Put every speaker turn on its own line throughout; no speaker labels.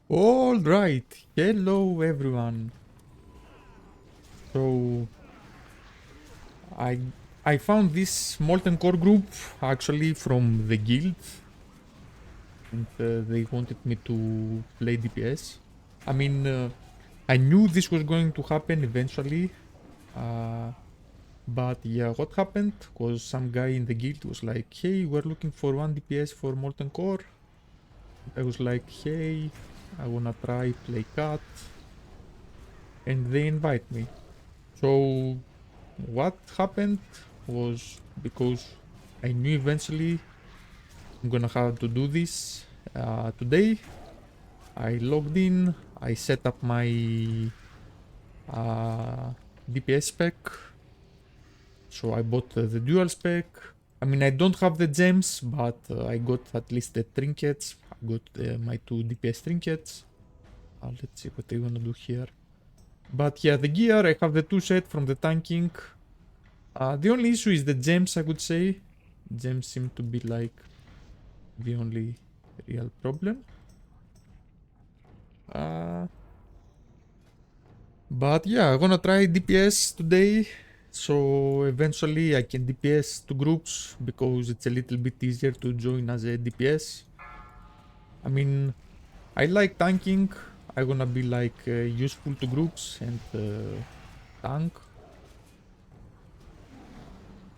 All right, hello everyone. So I I found this Molten Core group actually from the guild, and they wanted me to play DPS. I mean, I knew this was going to happen eventually, uh, but yeah, what happened was some guy in the guild was like, "Hey, we're looking for one DPS for Molten Core." I was like, "Hey, I wanna try play cat," and they invite me. So what happened was because I knew eventually I'm gonna have to do this today. I logged in, I set up my uh, DPS spec, so I bought the dual spec. I mean, I don't have the gems, but I got at least the trinkets. I got my two DPS trinkets. Let's see what I wanna do here. But yeah, the gear, I have the two set from the tanking. The only issue is the gems, I would say. Gems seem to be like the only real problem. Uh, but yeah, I'm gonna try DPS today. So eventually I can DPS to groups because it's a little bit easier to join as a DPS. I mean, I like tanking. I'm gonna be like useful to groups and tank.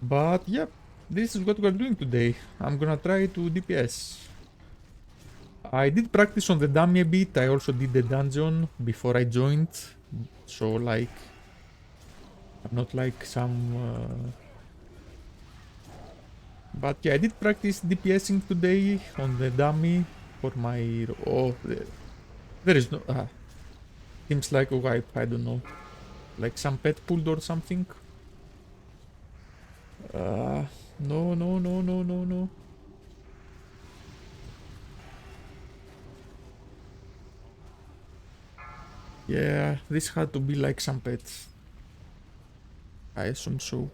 But yep, this is what we're doing today. I'm gonna try to DPS. I did practice on the dummy a bit. I also did the dungeon before I joined. So like, I'm not like some... But yeah, I did practice DPSing today on the dummy for my... Oh, there is no... seems like a wipe, I don't know. Like some pet pulled or something. No, no, no, no, no, no. Yeah, this had to be like some pets. I assume so.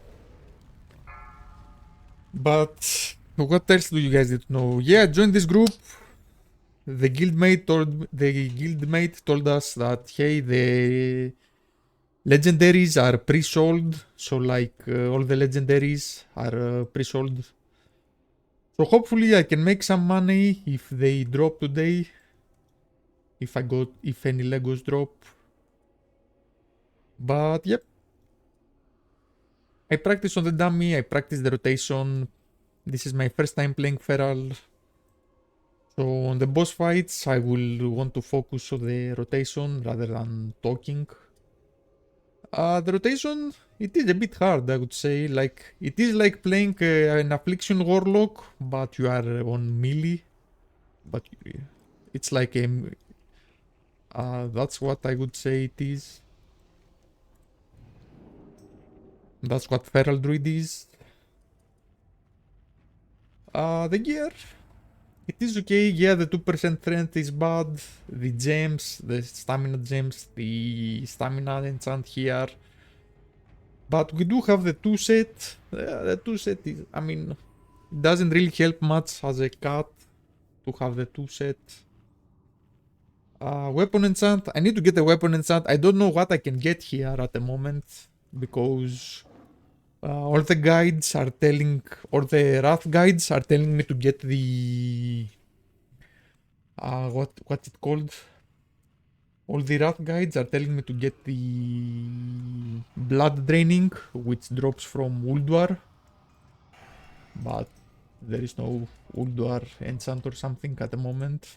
But what else do you guys need to know? Yeah, join this group. The guildmate told us that hey, the legendaries are pre-sold, so like all the legendaries are pre-sold. So hopefully I can make some money if they drop today. If any Legos drop. But yep, I practice on the dummy. I practice the rotation. This is my first time playing Feral. So on the boss fights, I will want to focus on the rotation rather than talking. The rotation, it is a bit hard, I would say. Like, it is like playing an Affliction Warlock, but you are on melee. But it's like a... that's what I would say it is. That's what Feral Druid is. The gear, it is okay. Yeah, the 2% strength is bad. The gems, the stamina gems, the stamina enchant here. But we do have the 2 set. The 2 set is, I mean, it doesn't really help much as a cat to have the 2 set. Weapon enchant. I need to get a weapon enchant. I don't know what I can get here at the moment because all the guides are telling, or the Wrath guides are telling me to get the what's it called? All the Wrath guides are telling me to get the blood draining, which drops from Ulduar, but there is no Ulduar enchant or something at the moment.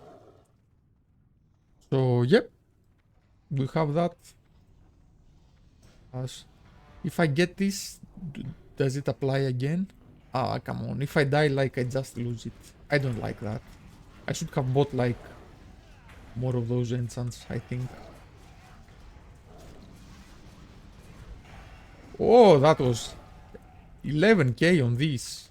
So yep, we have that. As if I get this, does it apply again? Ah, come on. If I die, like, I just lose it. I don't like that. I should have bought, like, more of those enchants, I think. Oh, that was 11k on this.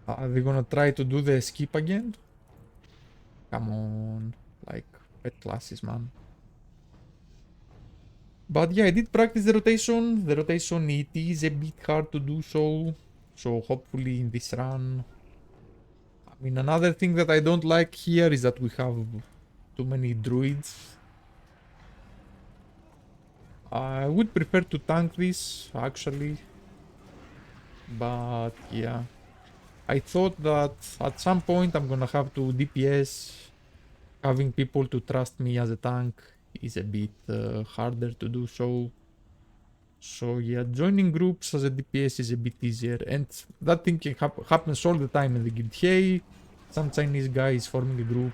Are they gonna try to do the skip again? Come on. Like, pet classes, man. But yeah, I did practice the rotation. The rotation, it is a bit hard to do so. So hopefully in this run, I mean, another thing that I don't like here is that we have too many druids. I would prefer to tank this, actually. But, yeah. I thought that at some point I'm gonna have to DPS. Having people to trust me as a tank is a bit harder to do so. So yeah, joining groups as a DPS is a bit easier, and that thing can happens all the time in the guild. Hey, some Chinese guy is forming a group,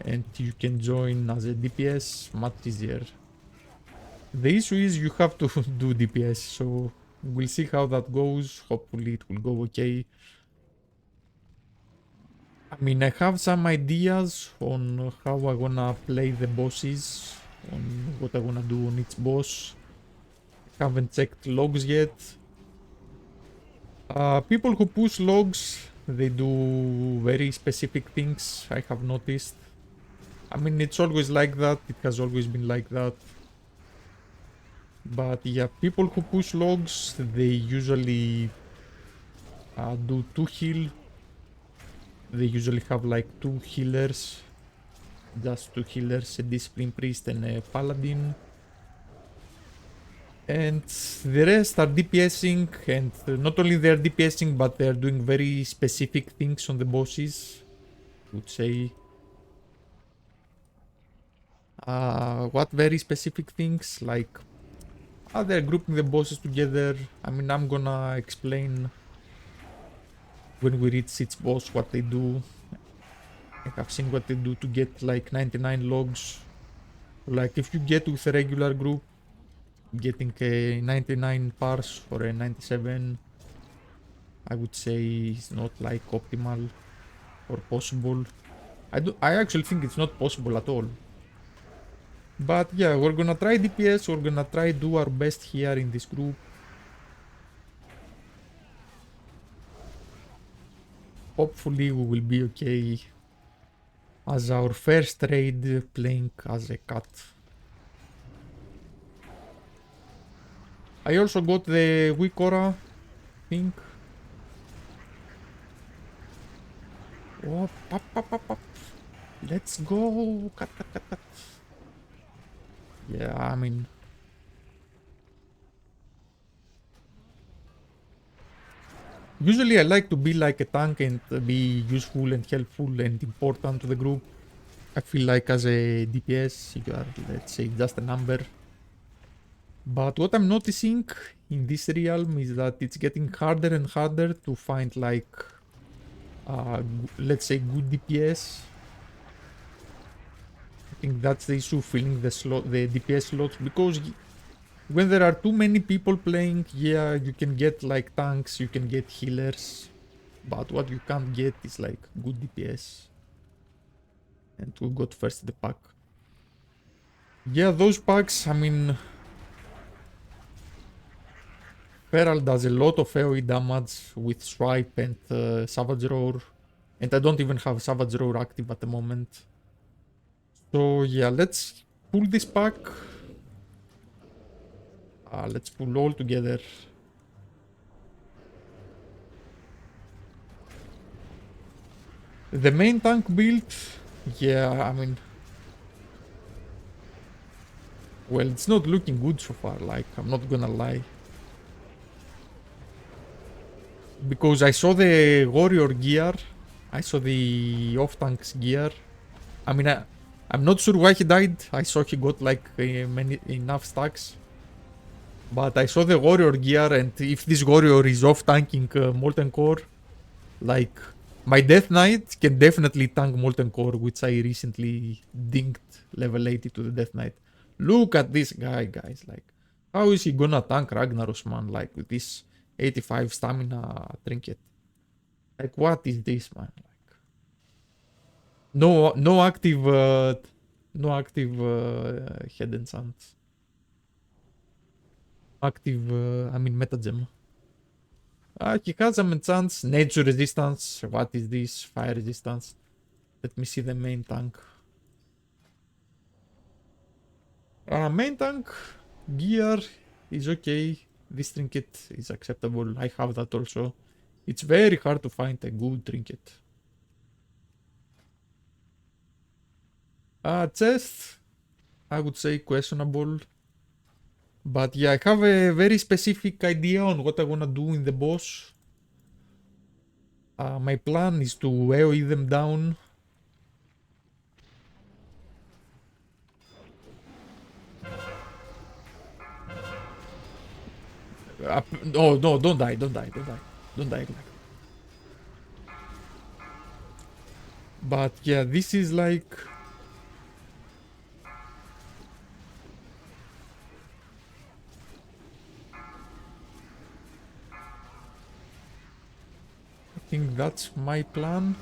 and you can join as a DPS much easier. The issue is you have to do DPS, so we'll see how that goes. Hopefully it will go okay. I mean, I have some ideas on how I wanna play the bosses, on what I wanna do on each boss. Haven't checked logs yet. People who push logs, they do very specific things, I have noticed. I mean, it's always like that. It has always been like that. But yeah, people who push logs, they usually do 2 heal. They usually have like 2 healers. Just 2 healers, a discipline priest and a paladin. And the rest are DPSing, and not only they're DPSing, but they're doing very specific things on the bosses. I would say. What very specific things? Like, they're grouping the bosses together. I mean, I'm gonna explain when we reach each boss what they do. I have seen what they do to get like 99 logs. Like, if you get with a regular group, getting a 99 pars or a 97, I would say is not like optimal or possible. I actually think it's not possible at all. But yeah, we're gonna try DPS, we're gonna try do our best here in this group. Hopefully we will be okay as our first raid playing as a cat. I also got the weak aura thing. Oh, pop, pop, pop, pop. Let's go. Cut, cut, cut, cut. Yeah, I mean, usually I like to be like a tank and be useful and helpful and important to the group. I feel like as a DPS, you are, let's say, just a number. But what I'm noticing in this realm is that it's getting harder and harder to find like, let's say, good DPS. I think that's the issue, filling the DPS slots, because when there are too many people playing, yeah, you can get like tanks, you can get healers, but what you can't get is like good DPS. And we got first the pack. Yeah, those packs, I mean, Feral does a lot of AoE damage with Swipe and Savage Roar. And I don't even have Savage Roar active at the moment. So yeah, let's pull this pack. Let's pull all together. The main tank build, yeah, I mean, well, it's not looking good so far, like, I'm not gonna lie. Because I saw the warrior gear, I saw the off-tanks gear. I mean, I'm not sure why he died. I saw he got like enough stacks. But I saw the warrior gear, and if this warrior is off-tanking Molten Core, like, my Death Knight can definitely tank Molten Core, which I recently dinked level 80 to the Death Knight. Look at this guy, guys. Like, how is he gonna tank Ragnaros, man? Like, with this 85 stamina trinket. Like, what is this, man? Like, no active head and sands. Active, I mean, meta gem. He has some enchants. Nature resistance. What is this? Fire resistance. Let me see the main tank. Main tank gear is okay. This trinket is acceptable. I have that also. It's very hard to find a good trinket. Chest, I would say questionable. But yeah, I have a very specific idea on what I wanna do in the boss. My plan is to AoE them down. No, no, don't die, don't die, don't die. Don't die. But yeah, this is like... I think that's my plan.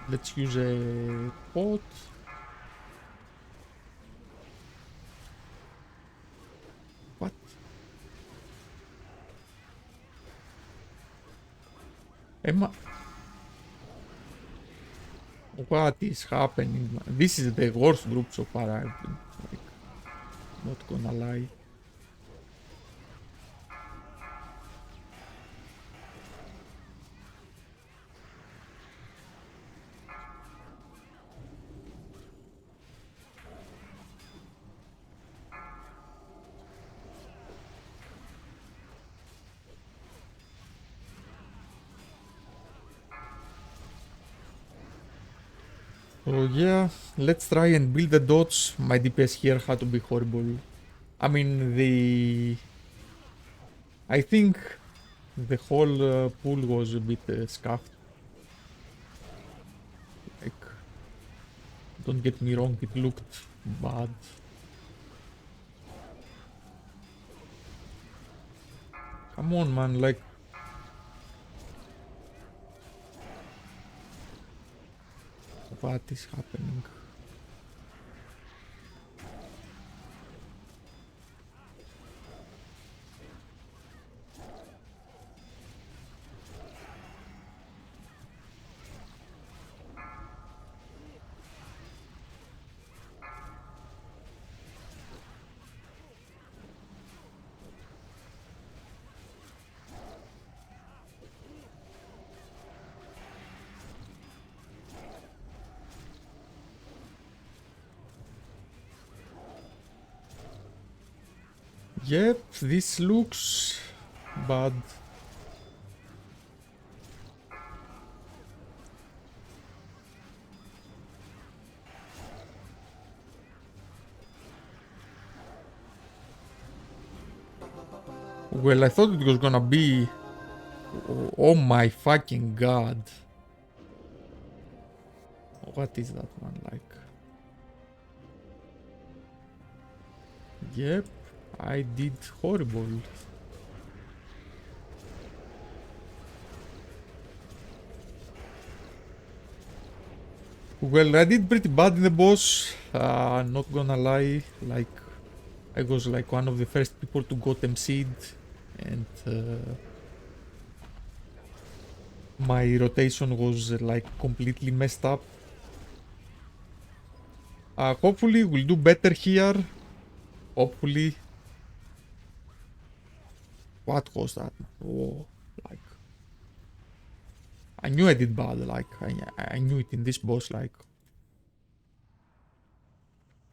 Let's use a pot. What? Emma... What is happening? This is the worst group so far. I've been, like, not gonna lie. So yeah, let's try and build the dots. My DPS here had to be horrible. I mean, I think the whole pool was a bit scuffed. Like, don't get me wrong, it looked bad. Come on, man, like... What is happening? Yep, this looks bad. Well, I thought it was gonna be... Oh my fucking god. What is that one like? Yep, I did horrible. Well, I did pretty bad in the boss. Not gonna lie. Like, I was like one of the first people to got MC'd. And my rotation was like completely messed up. Hopefully we'll do better here. Hopefully. What was that? Oh, like... I knew I did bad, like, I knew it in this boss, like...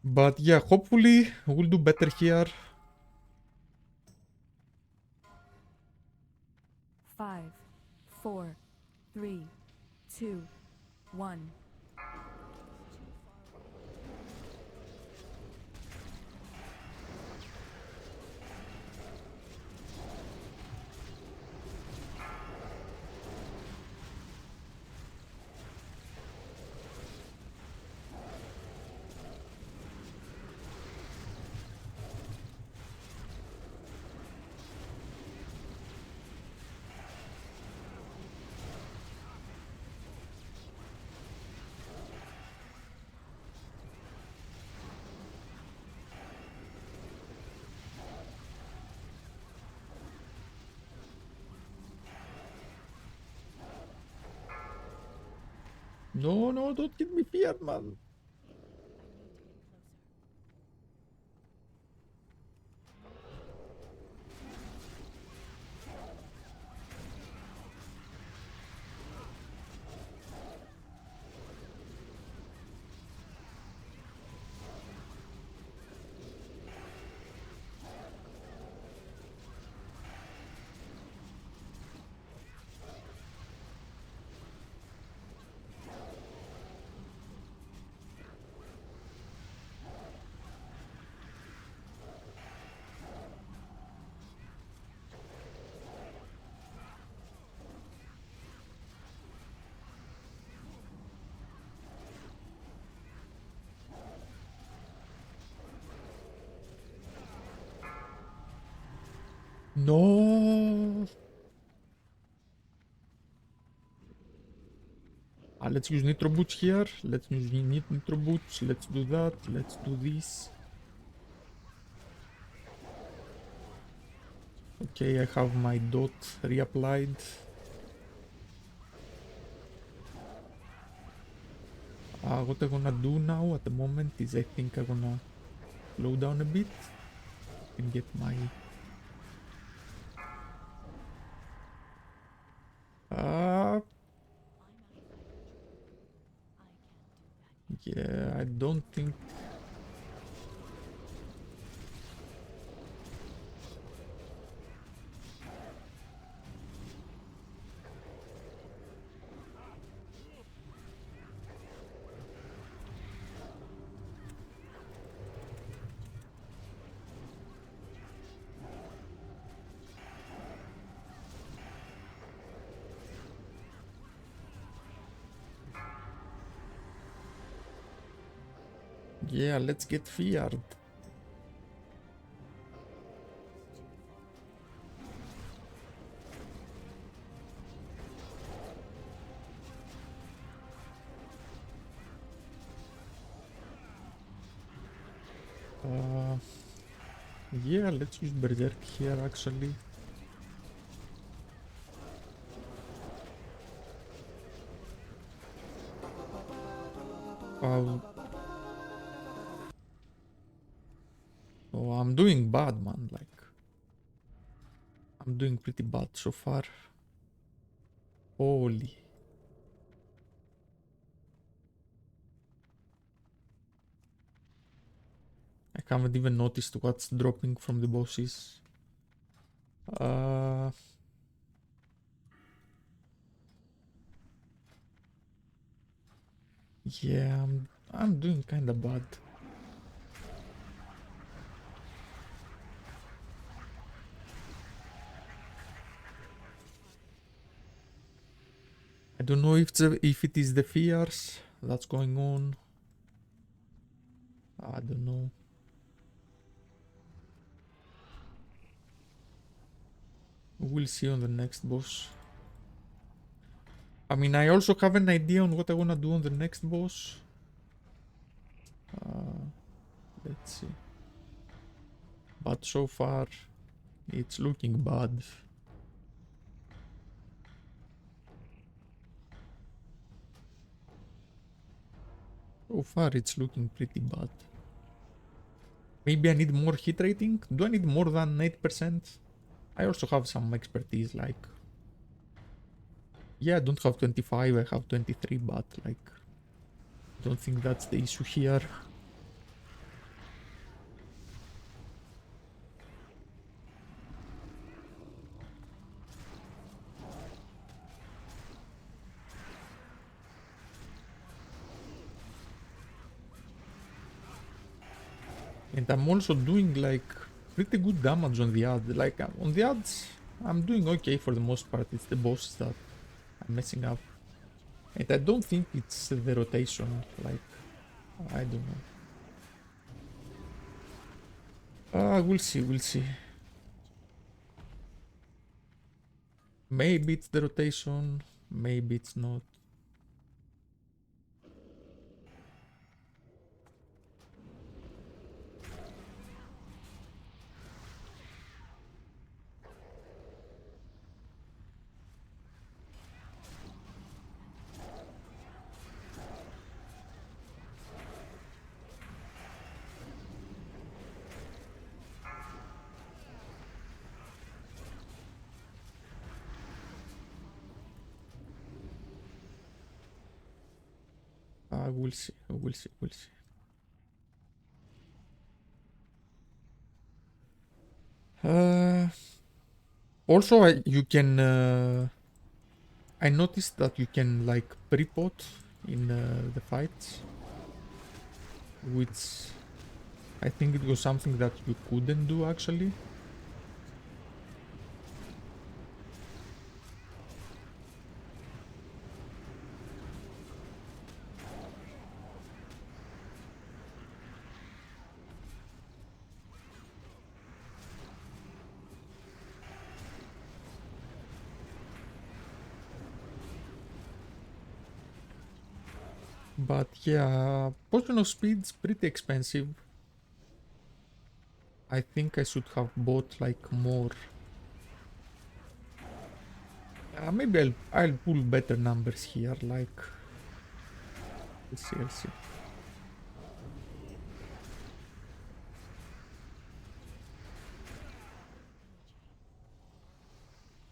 But yeah, hopefully we'll do better here.
5, 4, 3, 2, 1.
No, no, don't get me feared, man. No! Let's use nitro boots here. Let's use nitro boots. Let's do that. Let's do this. Okay, I have my dot reapplied. What I'm gonna do now at the moment is I think I'm gonna slow down a bit and get my... yeah, I don't think... yeah, let's get feared. Yeah, let's use Berserk here actually. Uh, oh, I'm doing bad, man. Like, I'm doing pretty bad so far. Holy. I haven't even noticed what's dropping from the bosses. Uh, yeah, I'm doing kinda bad. I don't know if it is the fears that's going on. I don't know. We'll see on the next boss. I mean, I also have an idea on what I wanna do on the next boss. Let's see. But so far, it's looking bad. So far, it's looking pretty bad. Maybe I need more hit rating? Do I need more than 8%? I also have some expertise, like... yeah, I don't have 25, I have 23, but, like... I don't think that's the issue here. And I'm also doing, like, pretty good damage on the ad. Like, on the ads, I'm doing okay for the most part. It's the boss that I'm messing up. And I don't think it's the rotation, like, I don't know. We'll see, we'll see. Maybe it's the rotation, maybe it's not. We'll see, we'll see, we'll see. Also, you can... I noticed that you can, like, pre-pot in the fights, which I think it was something that you couldn't do, actually. But yeah, potion of speed's pretty expensive. I think I should have bought like more. Maybe I'll pull better numbers here, like let's see.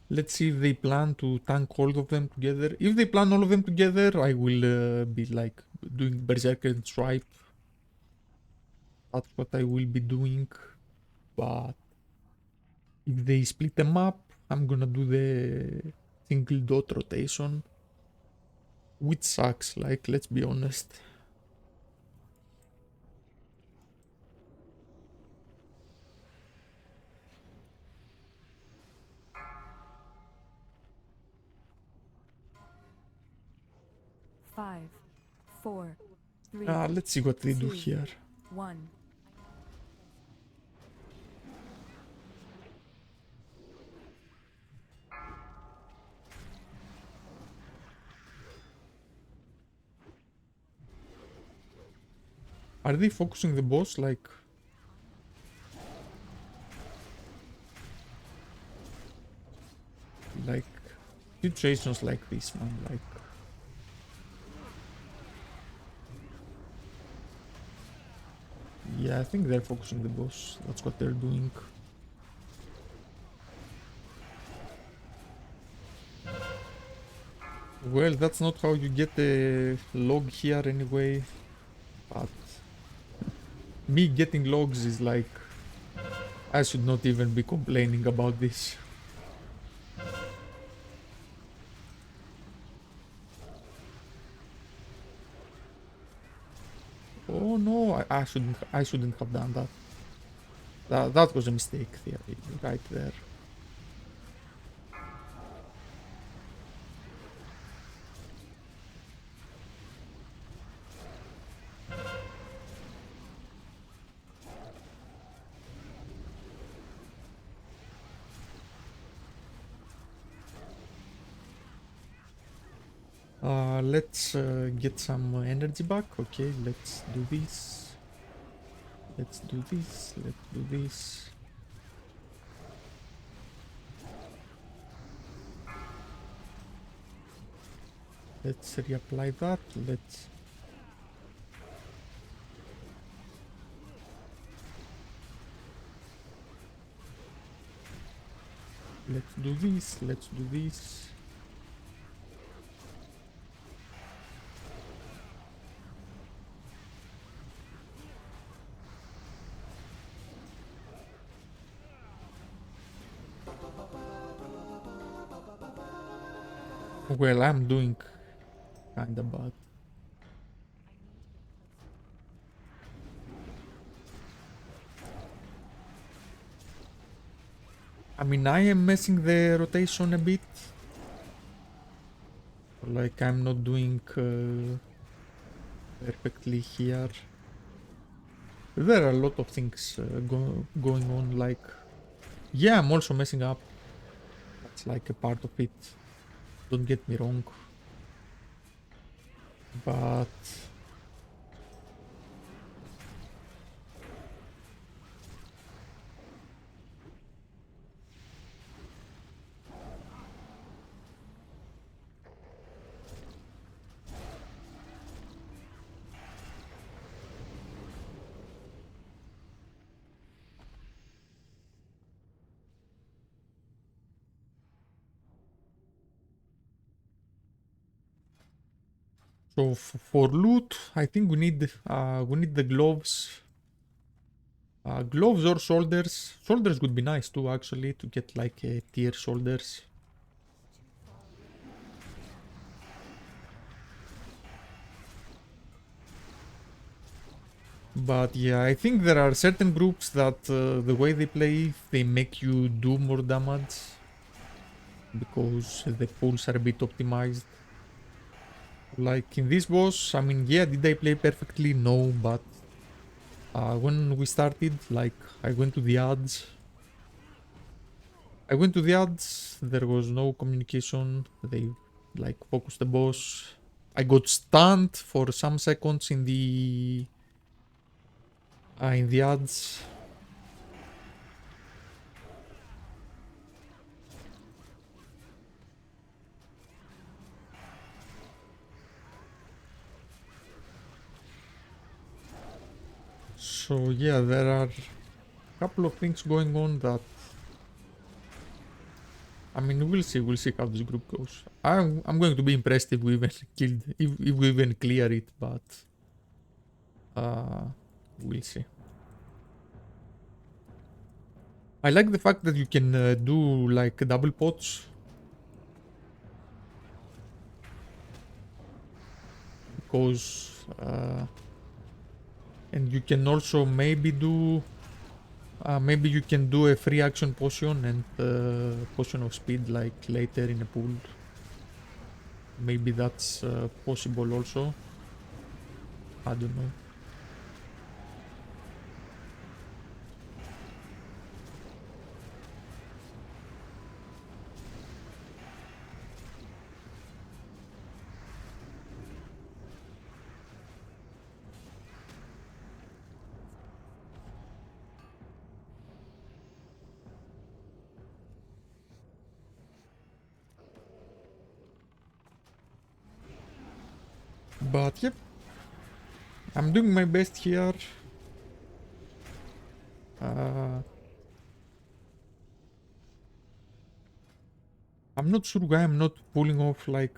Let's see if they plan to tank all of them together. If they plan all of them together, I will be like doing Berserker and Stripe. That's what I will be doing. But if they split them up, I'm gonna do the single dot rotation. Which sucks, like, let's be honest.
Five, four, three,
Let's see what they do
two,
here.
1.
Are they focusing the boss, like... Like... Situations like this, man, like... Yeah, I think they're focusing the boss. That's what they're doing. Well, that's not how you get the log here anyway. But... Me getting logs is like... I should not even be complaining about this. Oh no, I shouldn't have done that. That was a mistake there, right there. Let's get some energy back. Okay, let's do this. Let's do this. Let's do this. Let's reapply that. Let's do this. Let's do this. Well, I'm doing kinda bad. I mean, I am messing the rotation a bit. Like, I'm not doing perfectly here. There are a lot of things going on, like... Yeah, I'm also messing up. That's like a part of it. Don't get me wrong. But... So for loot, I think we need the gloves. Gloves or shoulders. Shoulders would be nice too, actually, to get like a tier shoulders. But yeah, I think there are certain groups that the way they play, they make you do more damage. Because the pulls are a bit optimized. Like in this boss, I mean, yeah, did I play perfectly? No, but when we started, like, I went to the ads. There was no communication. They, like, focused the boss. I got stunned for some seconds in the ads. So yeah, there are a couple of things going on that, I mean, we'll see how this group goes. I'm going to be impressed if we even if we even clear it, but we'll see. I like the fact that you can do like double pots, because and you can also maybe do maybe you can do a free action potion and potion of speed like later in a pool. Maybe that's possible also. I don't know. But yep, I'm doing my best here. I'm not sure why I'm not pulling off like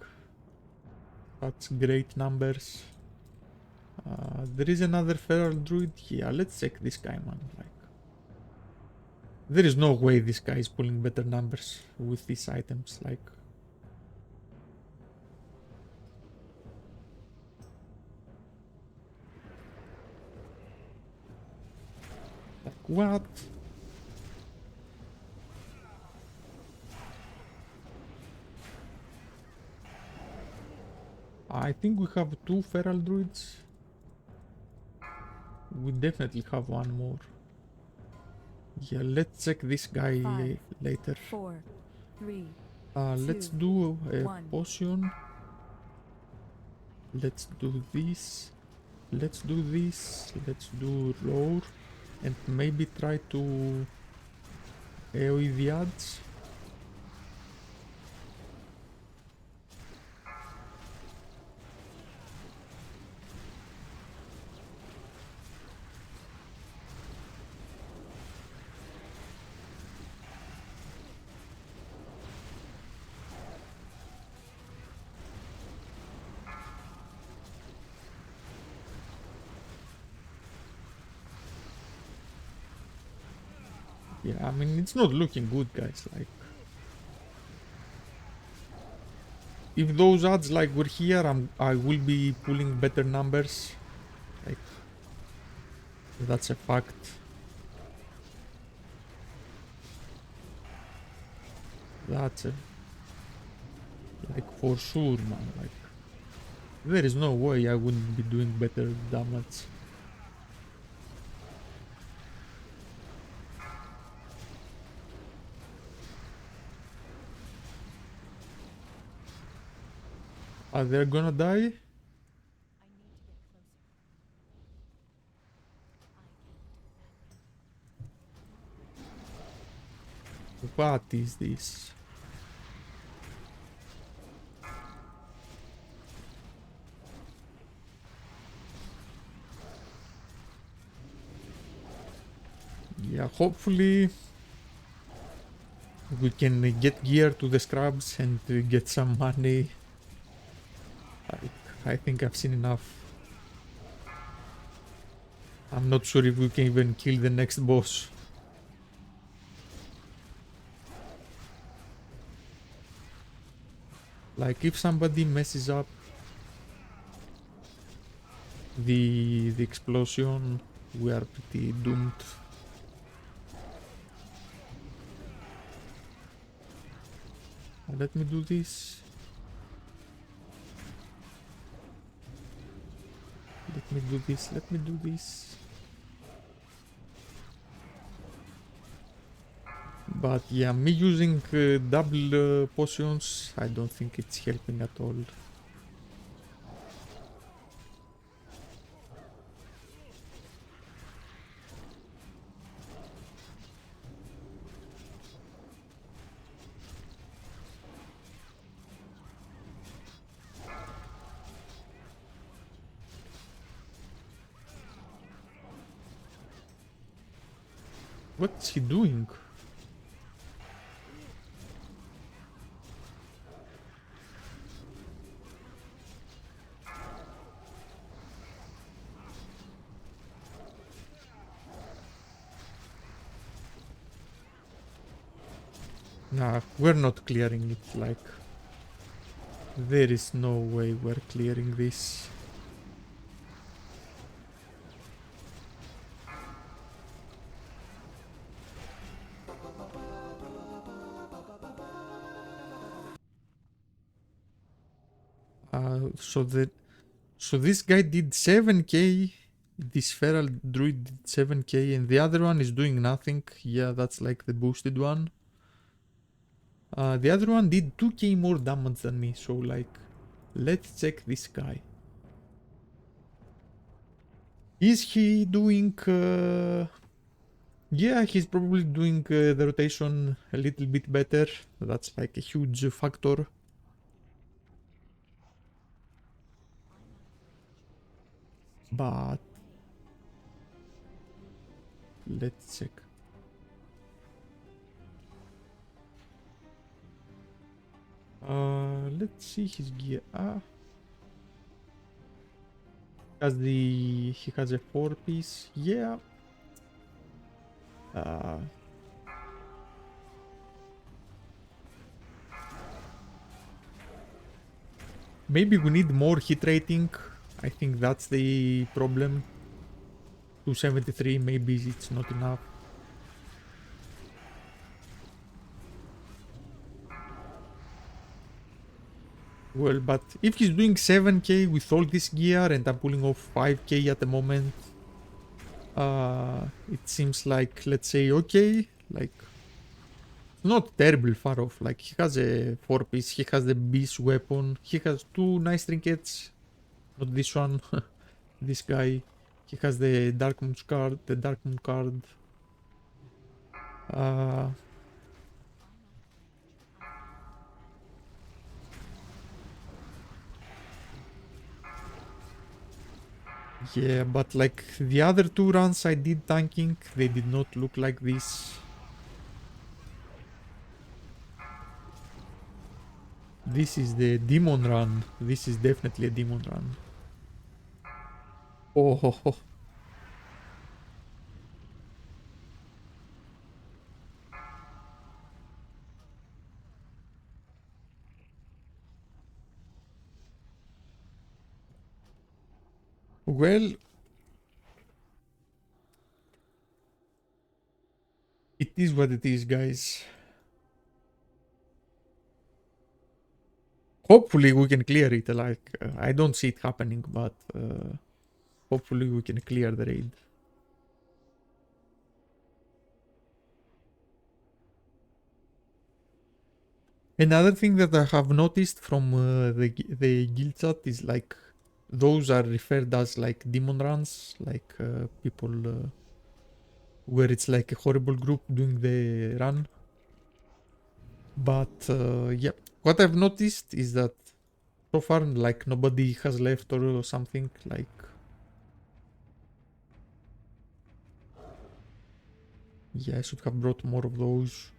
such great numbers. There is another feral druid. Yeah, let's check this guy, man. Like, there is no way this guy is pulling better numbers with these items. Like what? I think we have 2 feral druids. We definitely have one more. Yeah, let's check this guy
5,
later.
4, 3,
Let's
2,
do a
1.
potion. Let's do this. Let's do this. Let's do roar. And maybe try to AoE the ads. Yeah, I mean, it's not looking good, guys. Like, if those ads like were here, I will be pulling better numbers. Like, that's a fact. That's a, like for sure, man. Like, there is no way I wouldn't be doing better damage. Are they gonna die? What is this? Yeah, hopefully we can get gear to the scrubs and get some money. I think I've seen enough. I'm not sure if we can even kill the next boss. Like, if somebody messes up the explosion, we are pretty doomed. Let me do this. Let me do this. Let me do this. But yeah, me using double potions, I don't think it's helping at all. What's he doing? Nah, we're not clearing it, like... There is no way we're clearing this. So this guy did 7k, this feral druid did 7k, and the other one is doing nothing. Yeah, that's like the boosted one. The other one did 2k more damage than me, so like, let's check this guy. Is he doing... Yeah, he's probably doing the rotation a little bit better. That's like a huge factor. But... let's check. Let's see his gear. He has a 4-piece. Yeah. Uh, Maybe we need more hit rating. I think that's the problem. 273, maybe it's not enough. Well, but if he's doing 7k with all this gear and I'm pulling off 5k at the moment, it seems like, let's say, okay, like, not terribly far off. Like, he has a 4-piece, he has the beast weapon, he has 2 nice trinkets, not this one, this guy. He has the Dark Moon card, Uh, yeah, but like the other 2 runs I did tanking, they did not look like this. This is the demon run. This is definitely a demon run. Oh, ho, ho. Well, it is what it is, guys. Hopefully we can clear it. Like, I don't see it happening, but hopefully we can clear the raid. Another thing that I have noticed from the guild chat is like those are referred as like demon runs, like people where it's like a horrible group doing the run. But yeah, what I've noticed is that so far like nobody has left or something. Like, yeah, I should have brought more of those.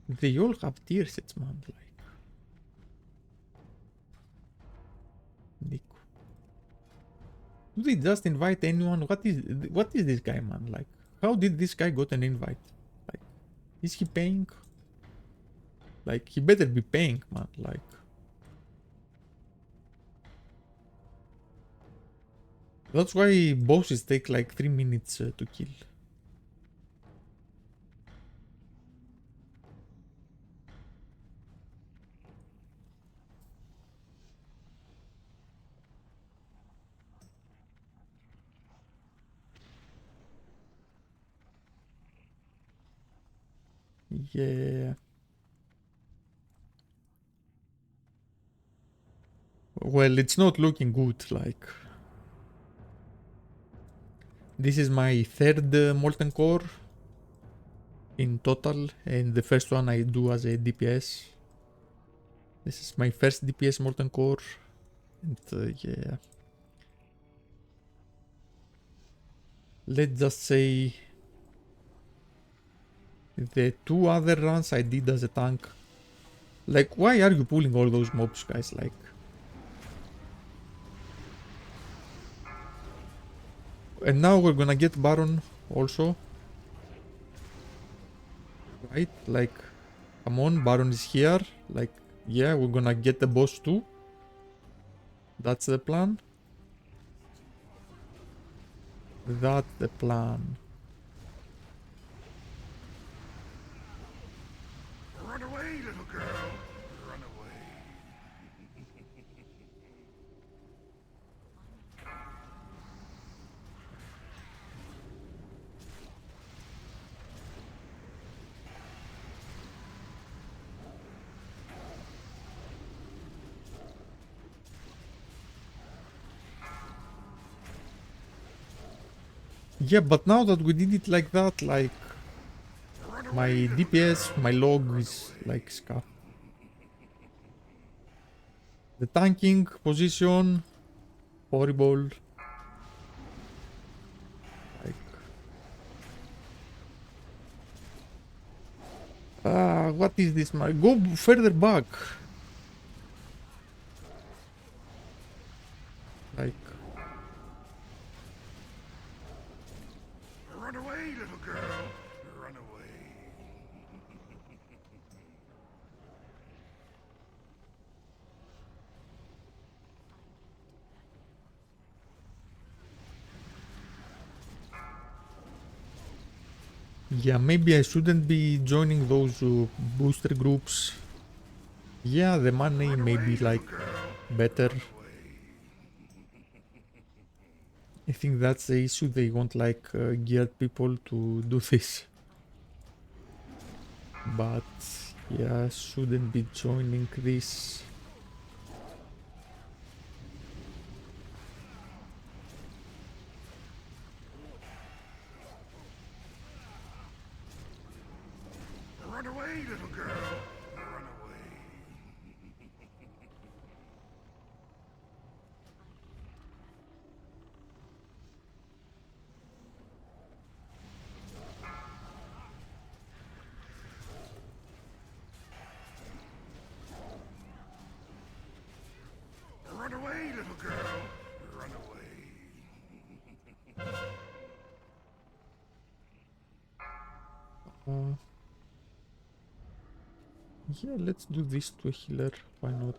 They all have tier sets, man. Like, Nico. Do they just invite anyone? What is this guy, man? Like, how did this guy got an invite? Like, is he paying? Like, he better be paying, man. Like, that's why bosses take like 3 minutes to kill. Yeah. Well, it's not looking good, like... This is my third Molten Core in total, and the first one I do as a DPS. This is my first DPS Molten Core, and yeah. Let's just say the two other runs I did as a tank. Like, why are you pulling all those mobs, guys? Like, and now we're gonna get Baron also, right? Like, come on, Baron is here. Like, yeah, we're gonna get the boss too. That's the plan. That's the plan.
Run away, little girl. Run away.
Yeah, but now that we did it like that, like,
Run
my
away, little
DPS,
girl.
my log
Run
is
away.
like scuffed. The tanking position, horrible. Like, what is this, man? Go further back. Like,
Run away, little girl. Run away.
yeah, maybe I shouldn't be joining those booster groups. Yeah, the money
Run
may
away,
be
little
like
girl.
better.
Run away.
I think that's the issue. They want like geared people to do this. But yeah, shouldn't be joining this.
Run away, little girl. Run away. Run away, little girl. Run away.
Uh, yeah, let's do this to a healer. Why not?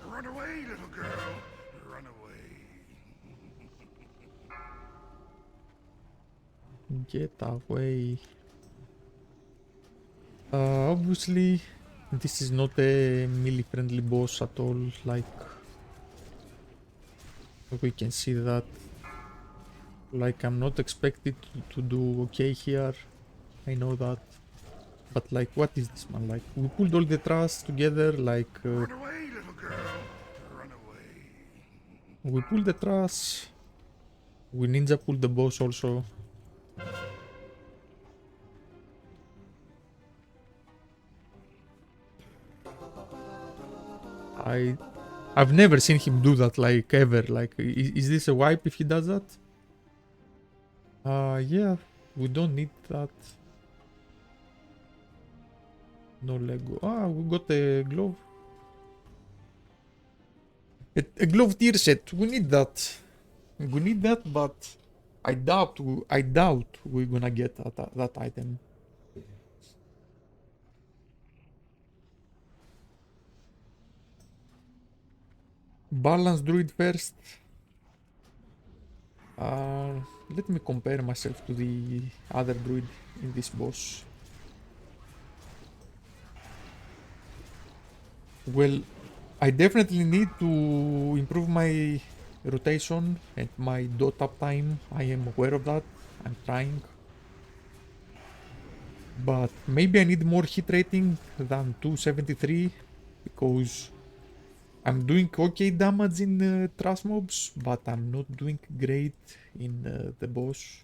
Run away, little girl. Run away.
Get away. Obviously, this is not a melee friendly boss at all. Like, we can see that. Like, I'm not expected to do okay here. I know that. But like, what is this, man? Like, we pulled all the trust together. Like,
Run away, little girl. Run away.
we pulled the trust. We ninja pulled the boss also. I've never seen him do that, like, ever. Like, is this a wipe if he does that? Yeah, we don't need that. No Lego. Ah, we got a glove. A glove tier set. We need that. We need that, but I doubt we're gonna get that item. Balance druid first. Uh, Let me compare myself to the other druid in this boss. Well, I definitely need to improve my rotation and my dot up time. I am aware of that. I'm trying. But maybe I need more hit rating than 273 because I'm doing okay damage in trash mobs, but I'm not doing great in the boss.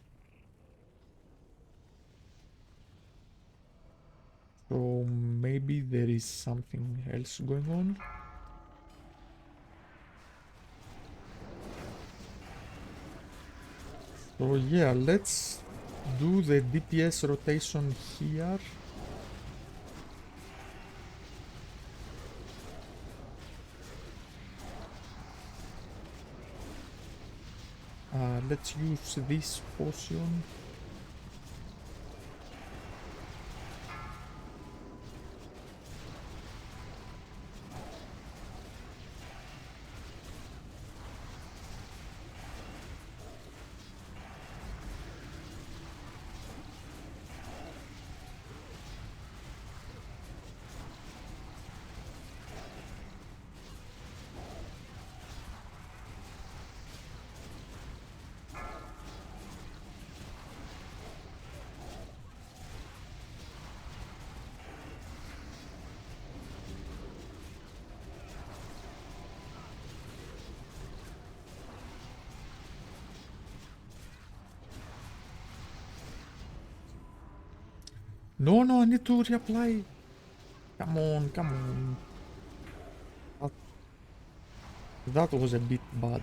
So maybe there is something else going on. So yeah, let's do the DPS rotation here. Let's use this potion. No, no, I need to reapply. Come on, come on. That was a bit bad.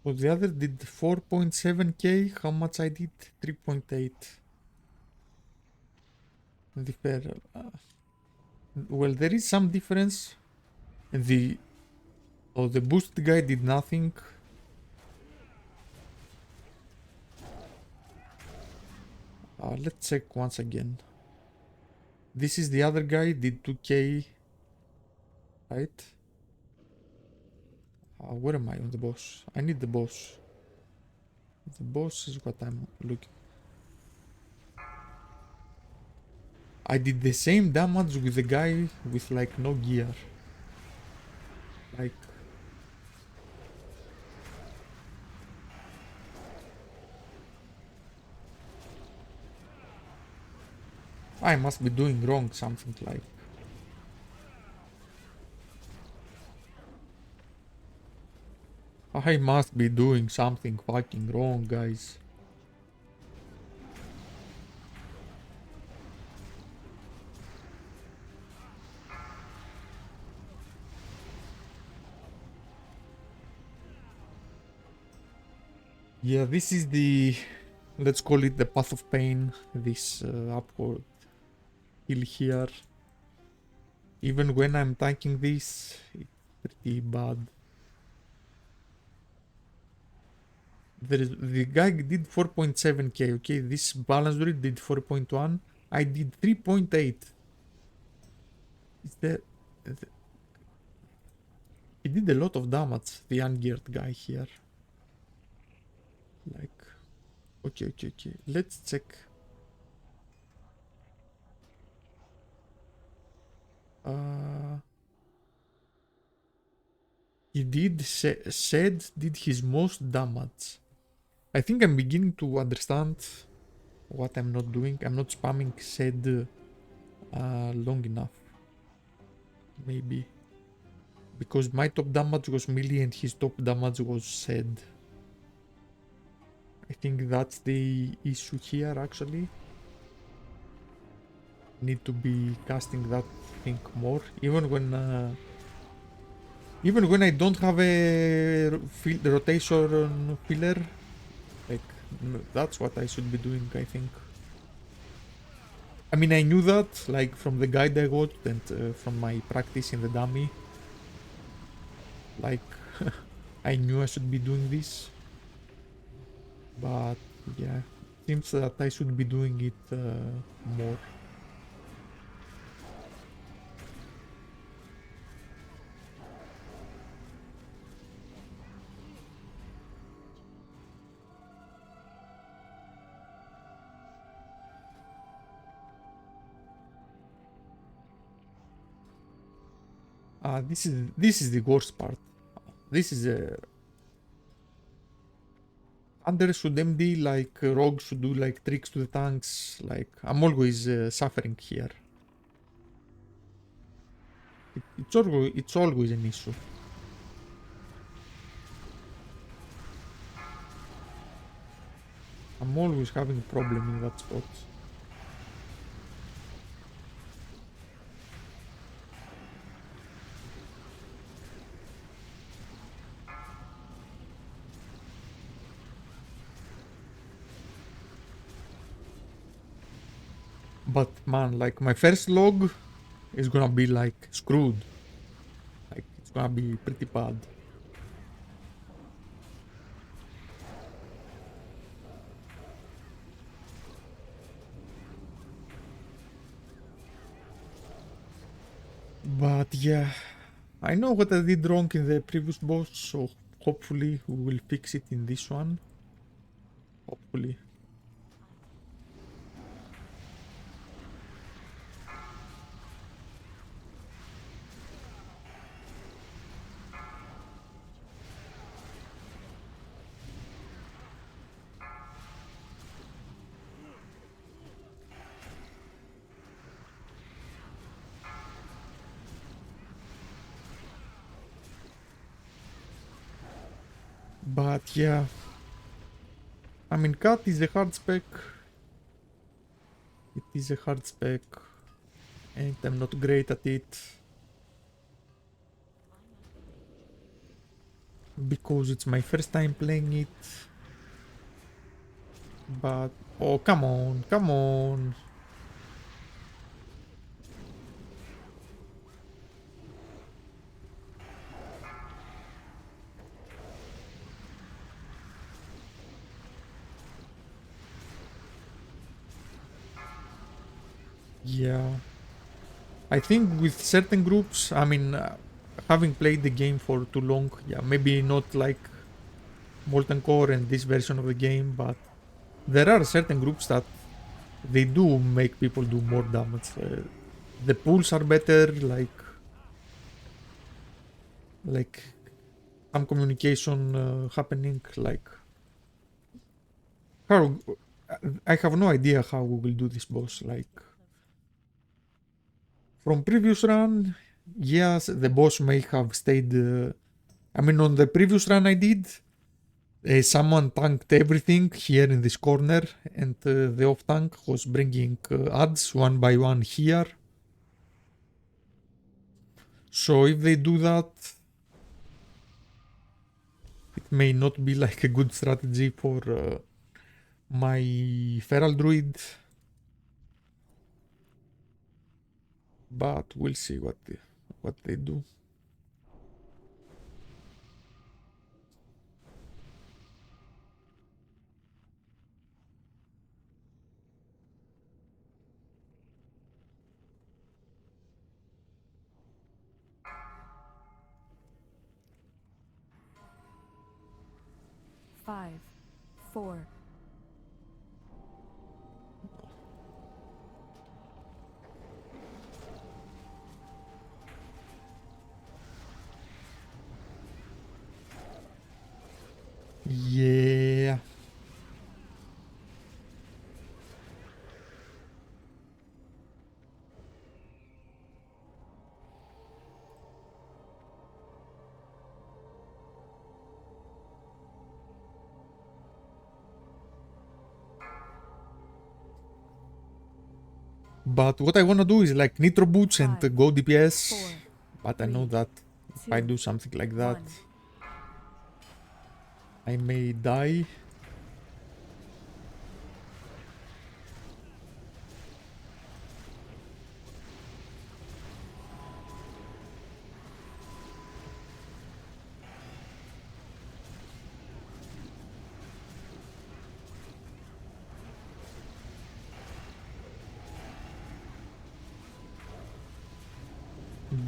So the other did 4.7k, how much I did? 3.8. Differ. Well, there is some difference. The the boost guy did nothing. Let's check once again. This is the other guy, did 2k, right? Where am I on the boss? I need the boss. The boss is what I'm looking. I did the same damage with the guy with like no gear. Like I must be doing wrong something like. I must be doing something fucking wrong, guys. Yeah, this is the, let's call it the path of pain, this upward hill here. Even when I'm tanking this, it's pretty bad. The guy did 4.7k, okay? This balance rate did 4.1. I did 3.8. Is there... He did a lot of damage, the ungeared guy here. Like... Okay, okay, okay. Let's check. He did... Said did his most damage. I think I'm beginning to understand what I'm not doing. I'm not spamming said long enough. Maybe. Because my top damage was melee and his top damage was said. I think that's the issue here actually. Need to be casting that thing more. Even when I don't have a rotation filler. Like, that's what I should be doing, I think. I mean, I knew that, like, from the guide I got and from my practice in the dummy. Like, I knew I should be doing this. But yeah, seems that I should be doing it more. This is the worst part. This is Under should MD like Rogue should do like tricks to the tanks. Like I'm always suffering here. It's always an issue. I'm always having a problem in that spot. But man, like my first log is gonna be like screwed. Like it's gonna be pretty bad. But yeah, I know what I did wrong in the previous boss, so hopefully we will fix it in this one. Hopefully. But yeah, I mean, cat is a hard spec. It is a hard spec, and I'm not great at it because it's my first time playing it. But oh, come on, come on. Yeah, I think with certain groups, I mean, having played the game for too long, yeah, maybe not like Molten Core and this version of the game, but there are certain groups that they do make people do more damage. The pools are better, like some communication happening. Like how I have no idea how we will do this boss. Like from previous run, yes, the boss may have stayed. I mean, on the previous run I did, someone tanked everything here in this corner, and the off tank was bringing adds one by one here. So if they do that, it may not be like a good strategy for my feral druid, but we'll see what they do.
Five, four,
Yeah. But what I wanna do is like nitro boots and go DPS.
four,
But I know
three,
that if I
two,
do something like that,
1.
I may die.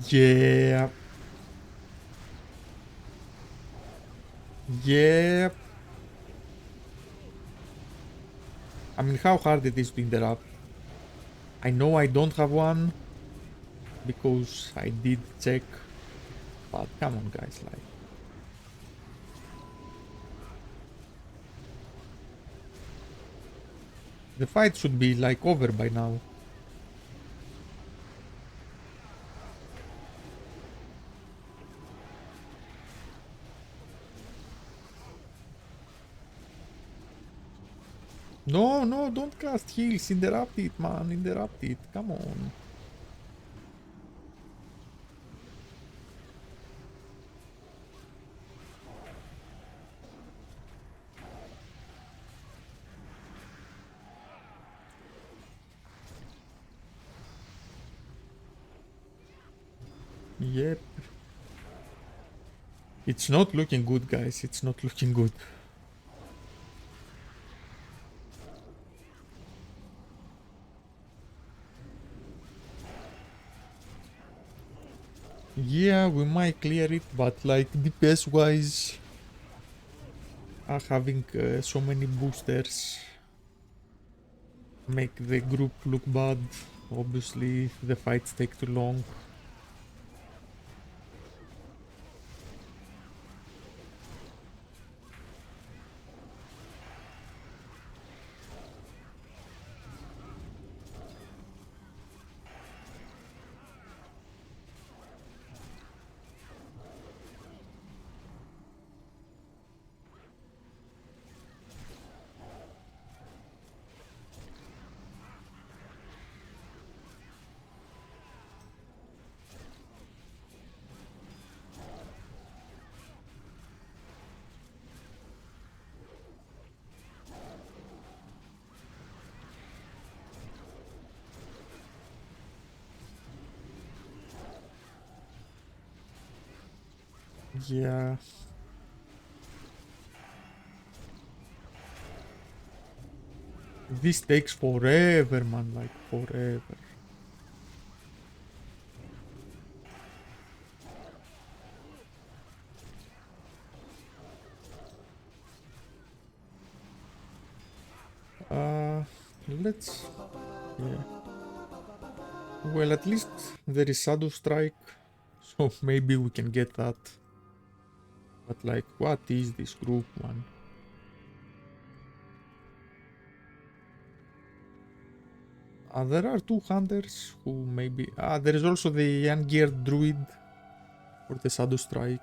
Yeah. Yeah. I mean, how hard it is to interrupt. I know I don't have one because I did check, but come on, guys, like. The fight should be like over by now. No, no, don't cast heals. Interrupt it, man. Interrupt it. Come on. Yep. It's not looking good, guys. It's not looking good. Yeah, we might clear it, but like DPS wise, having so many boosters make the group look bad. Obviously, the fights take too long. Yeah. This takes forever, man, like forever. Uh, let's... Yeah. Well, at least there is Shadow Strike, so maybe we can get that. But like, what is this group, man? There are two hunters who maybe... there is also the ungeared druid for the Shadow Strike.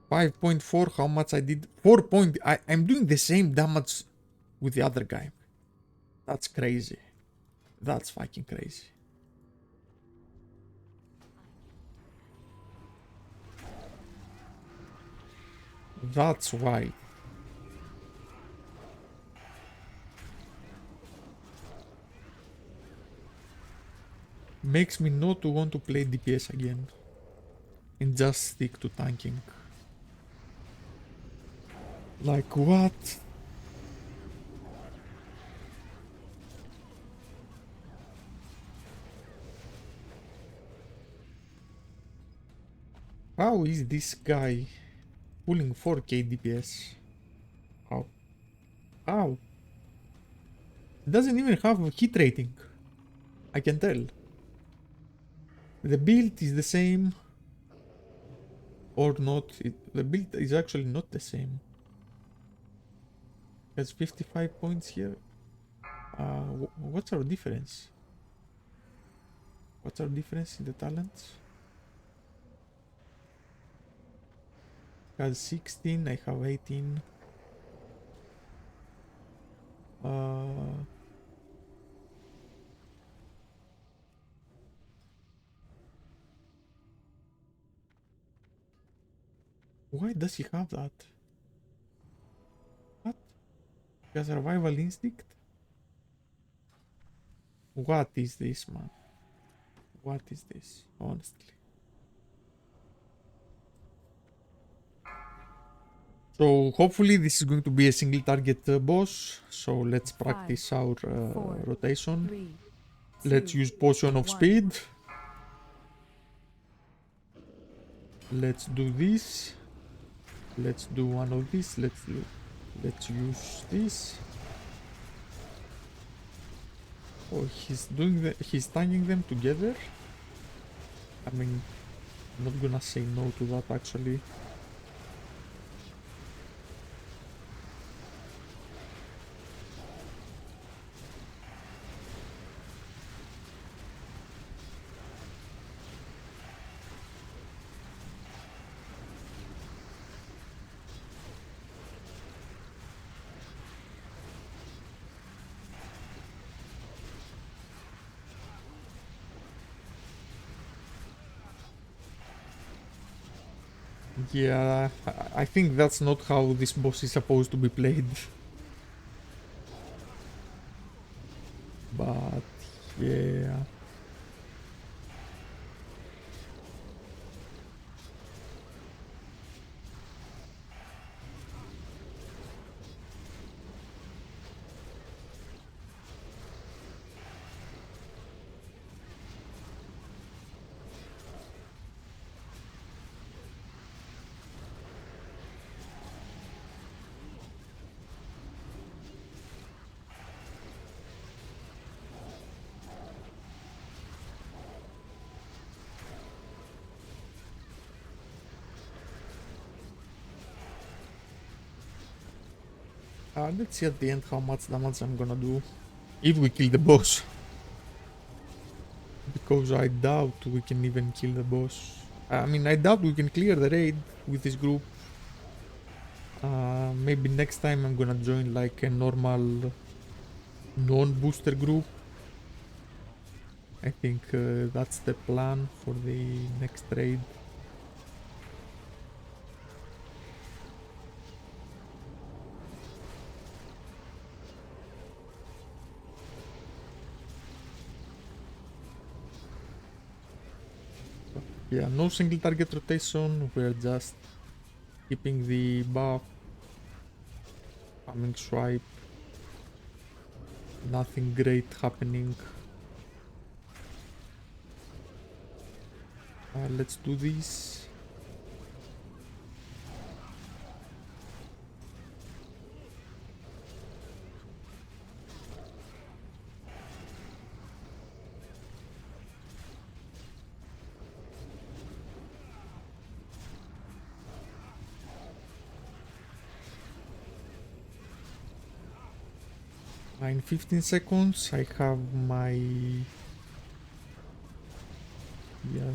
.4, how much I did? 4 point... I'm doing the same damage with the other guy. That's crazy. That's fucking crazy. That's why. Makes me not to want to play DPS again. And just stick to tanking. Like what? How is this guy pulling 4k DPS? How? How? It doesn't even have a hit rating. I can tell. The build is the same. Or not. The build is actually not the same. It has 55 points here. What's our difference? What's our difference in the talents? It has 16, I have 18. Why does he have that? What? He has survival instinct? What is this, man? What is this, honestly? So hopefully this is going to be a single target boss. So let's practice
5,
our
4,
rotation.
3,
Let's
2,
use potion of
1.
speed. Let's do this. Let's do one of these. Let's use this. Oh, he's tying them together. I mean, I'm not gonna say no to that actually. Yeah, I think that's not how this boss is supposed to be played. But yeah. Let's see at the end how much damage I'm gonna do. If we kill the boss. Because I doubt we can even kill the boss. I mean, I doubt we can clear the raid with this group. Maybe next time I'm gonna join like a normal non-booster group. I think that's the plan for the next raid. Yeah, no single target rotation, we're just keeping the buff, coming swipe, nothing great happening. Let's do this. In 15 seconds I have my... yeah.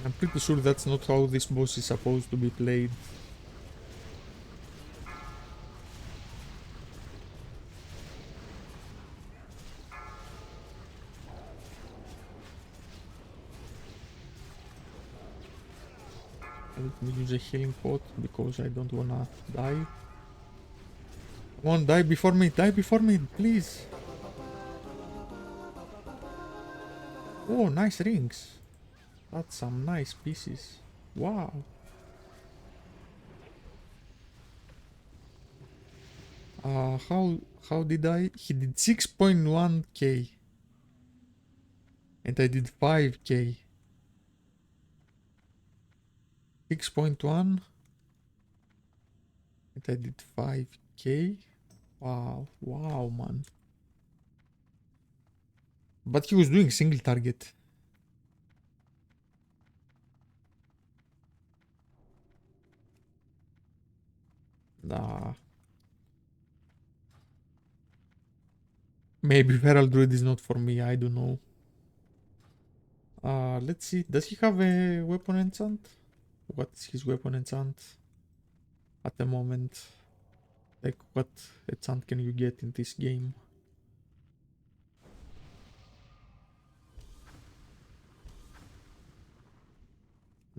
I'm pretty sure that's not how this boss is supposed to be played. Let me use a healing pot because I don't wanna die. Come on, die before me, please. Oh, nice rings. That's some nice pieces. Wow. How did I? He did 6.1k. And I did 5k. 6.1. And I did 5k. Wow, wow, man. But he was doing single target. Nah. Maybe Feral Druid is not for me, I don't know. Let's see. Does he have a weapon enchant? What's his weapon enchant? At the moment. Like, what enchant can you get in this game?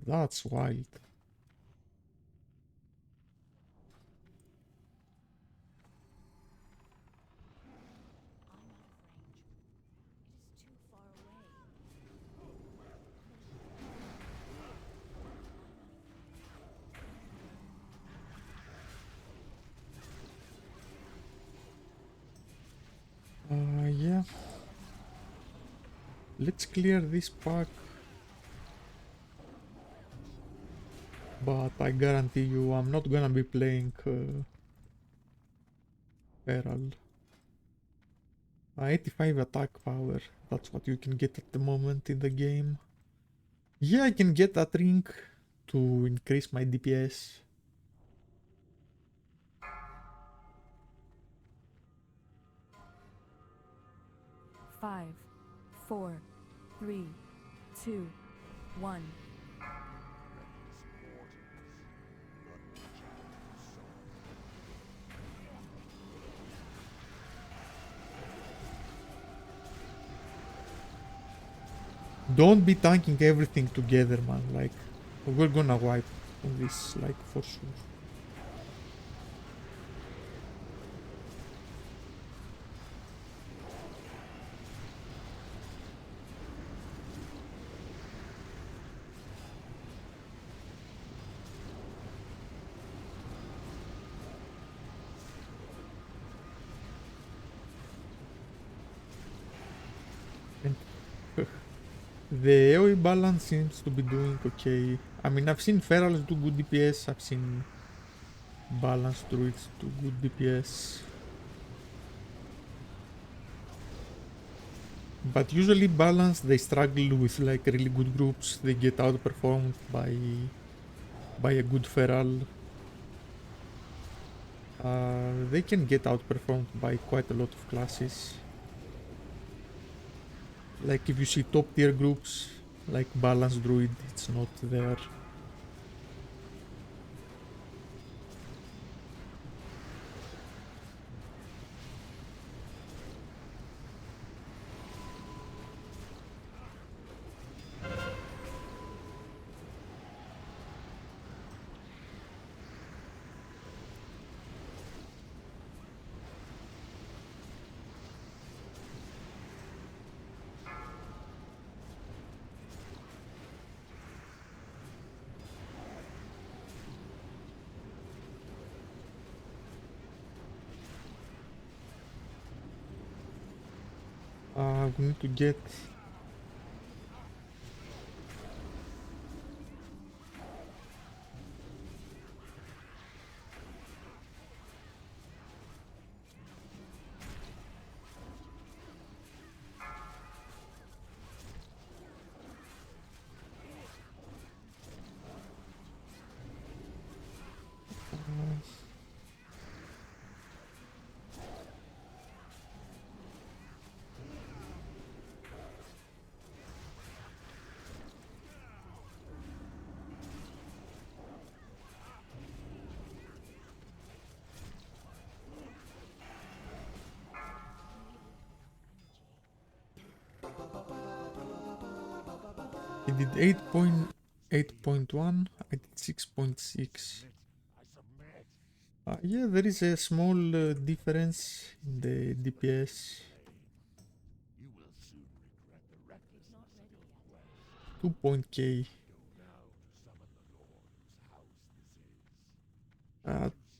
That's wild. Yeah. Let's clear this pack. But I guarantee you I'm not gonna be playing Feral. 85 attack power. That's what you can get at the moment in the game. Yeah, I can get that ring to increase my DPS.
Five, four, three, two, one.
Don't be tanking everything together, man. Like, we're gonna wipe on this, like, for sure. And the AoE balance seems to be doing okay. I mean, I've seen Ferals do good DPS, I've seen balanced druids do good DPS. But usually balanced, they struggle with like really good groups. They get outperformed by a good feral. They can get outperformed by quite a lot of classes. Like if you see top tier groups, like balanced druid, it's not there. We need to get He did 8.8.1, I did 6.6. Yeah, there is a small difference in the DPS. 2.k.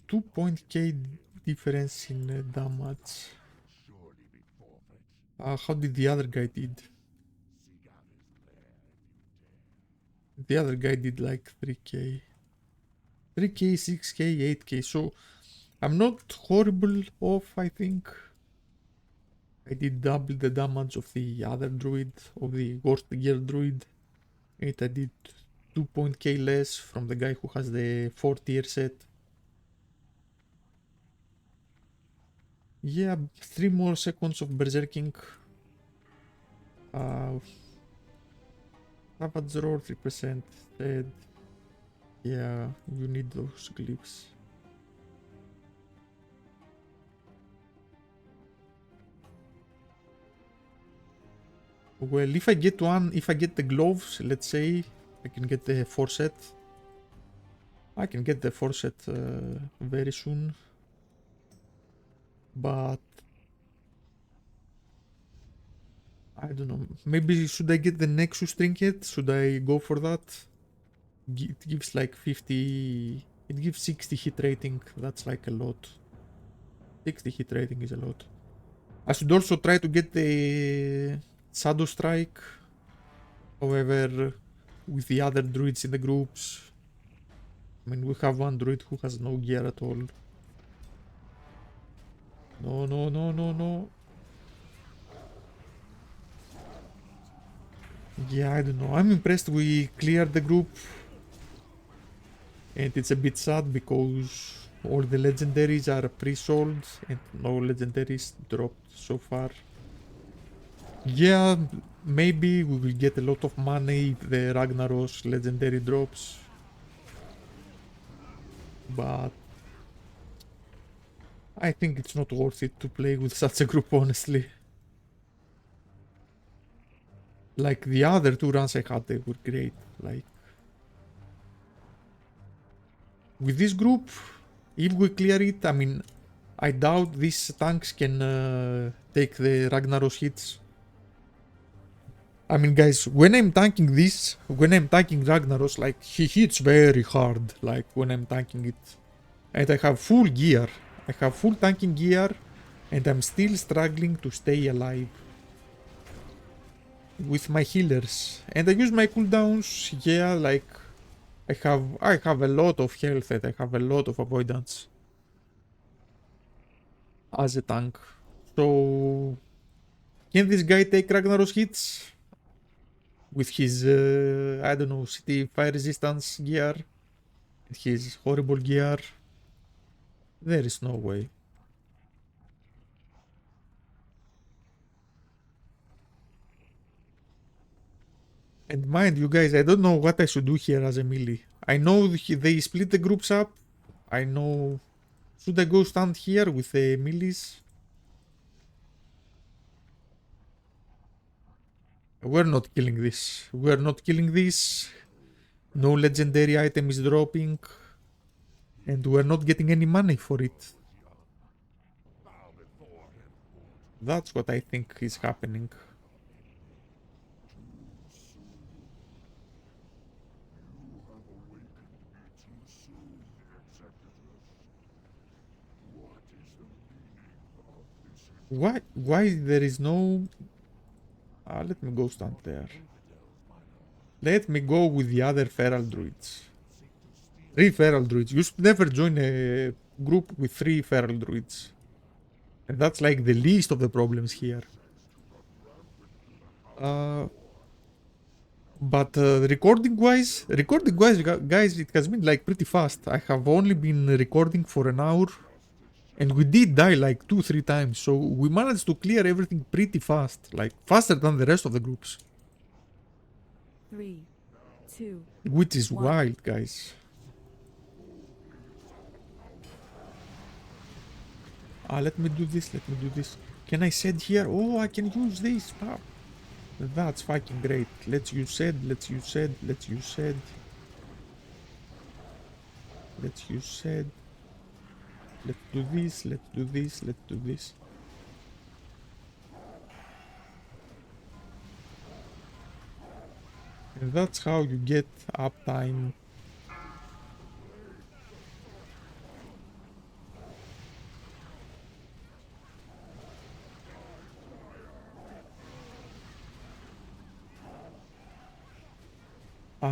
2.k difference in damage. How did the other guy did? The other guy did like 3k. 3k, 6k, 8k. So I'm not horrible off, I think. I did double the damage of the other druid, of the worst gear druid. I did 2.k less from the guy who has the 4 tier set. Yeah, 3 more seconds of berserking. Savage roar 3% dead. Yeah, you need those glyphs. Well, if I get the gloves, let's say, I can get the 4 set. I can get the 4 set very soon. But I don't know. Maybe should I get the Nexus trinket? Should I go for that? It gives like 50. It gives 60 hit rating. That's like a lot. 60 hit rating is a lot. I should also try to get the Shadow Strike. However, with the other druids in the groups, I mean, we have one druid who has no gear at all. No, no, no, no, no. Yeah, I don't know. I'm impressed we cleared the group. And it's a bit sad because all the legendaries are pre-sold and no legendaries dropped so far. Yeah, maybe we will get a lot of money if the Ragnaros legendary drops. But I think it's not worth it to play with such a group, honestly. Like the other two runs I had, they were great. Like with this group, if we clear it, I mean, I doubt these tanks can take the Ragnaros hits. I mean, guys, when I'm tanking this, when I'm tanking Ragnaros, like, he hits very hard, like, when I'm tanking it. And I have full gear. I have full tanking gear, and I'm still struggling to stay alive with my healers. And I use my cooldowns, yeah, like, I have a lot of health and I have a lot of avoidance as a tank. So, can this guy take Ragnaros hits? With his, I don't know, city fire resistance gear, and his horrible gear. There is no way. And mind you guys, I don't know what I should do here as a melee. I know they split the groups up. I know... Should I go stand here with the melees? We're not killing this. We're not killing this. No legendary item is dropping. And we're not getting any money for it. That's what I think is happening. Why there is no... let me go stand there. Let me go with the other feral druids. 3 feral druids. You should never join a group with 3 feral druids. And that's like the least of the problems here. But recording-wise, guys, it has been like pretty fast. I have only been recording for an hour. And we did die like 2-3 times. So we managed to clear everything pretty fast. Like faster than the rest of the groups.
3, 2,
Which is
1.
wild, guys. Let me do this, let me do this. Can I shed here? Oh, I can use this. Wow. That's fucking great. Let's use shed, let's use shed, let's use shed. Let's use shed. Let's do this, let's do this, let's do this. And that's how you get uptime.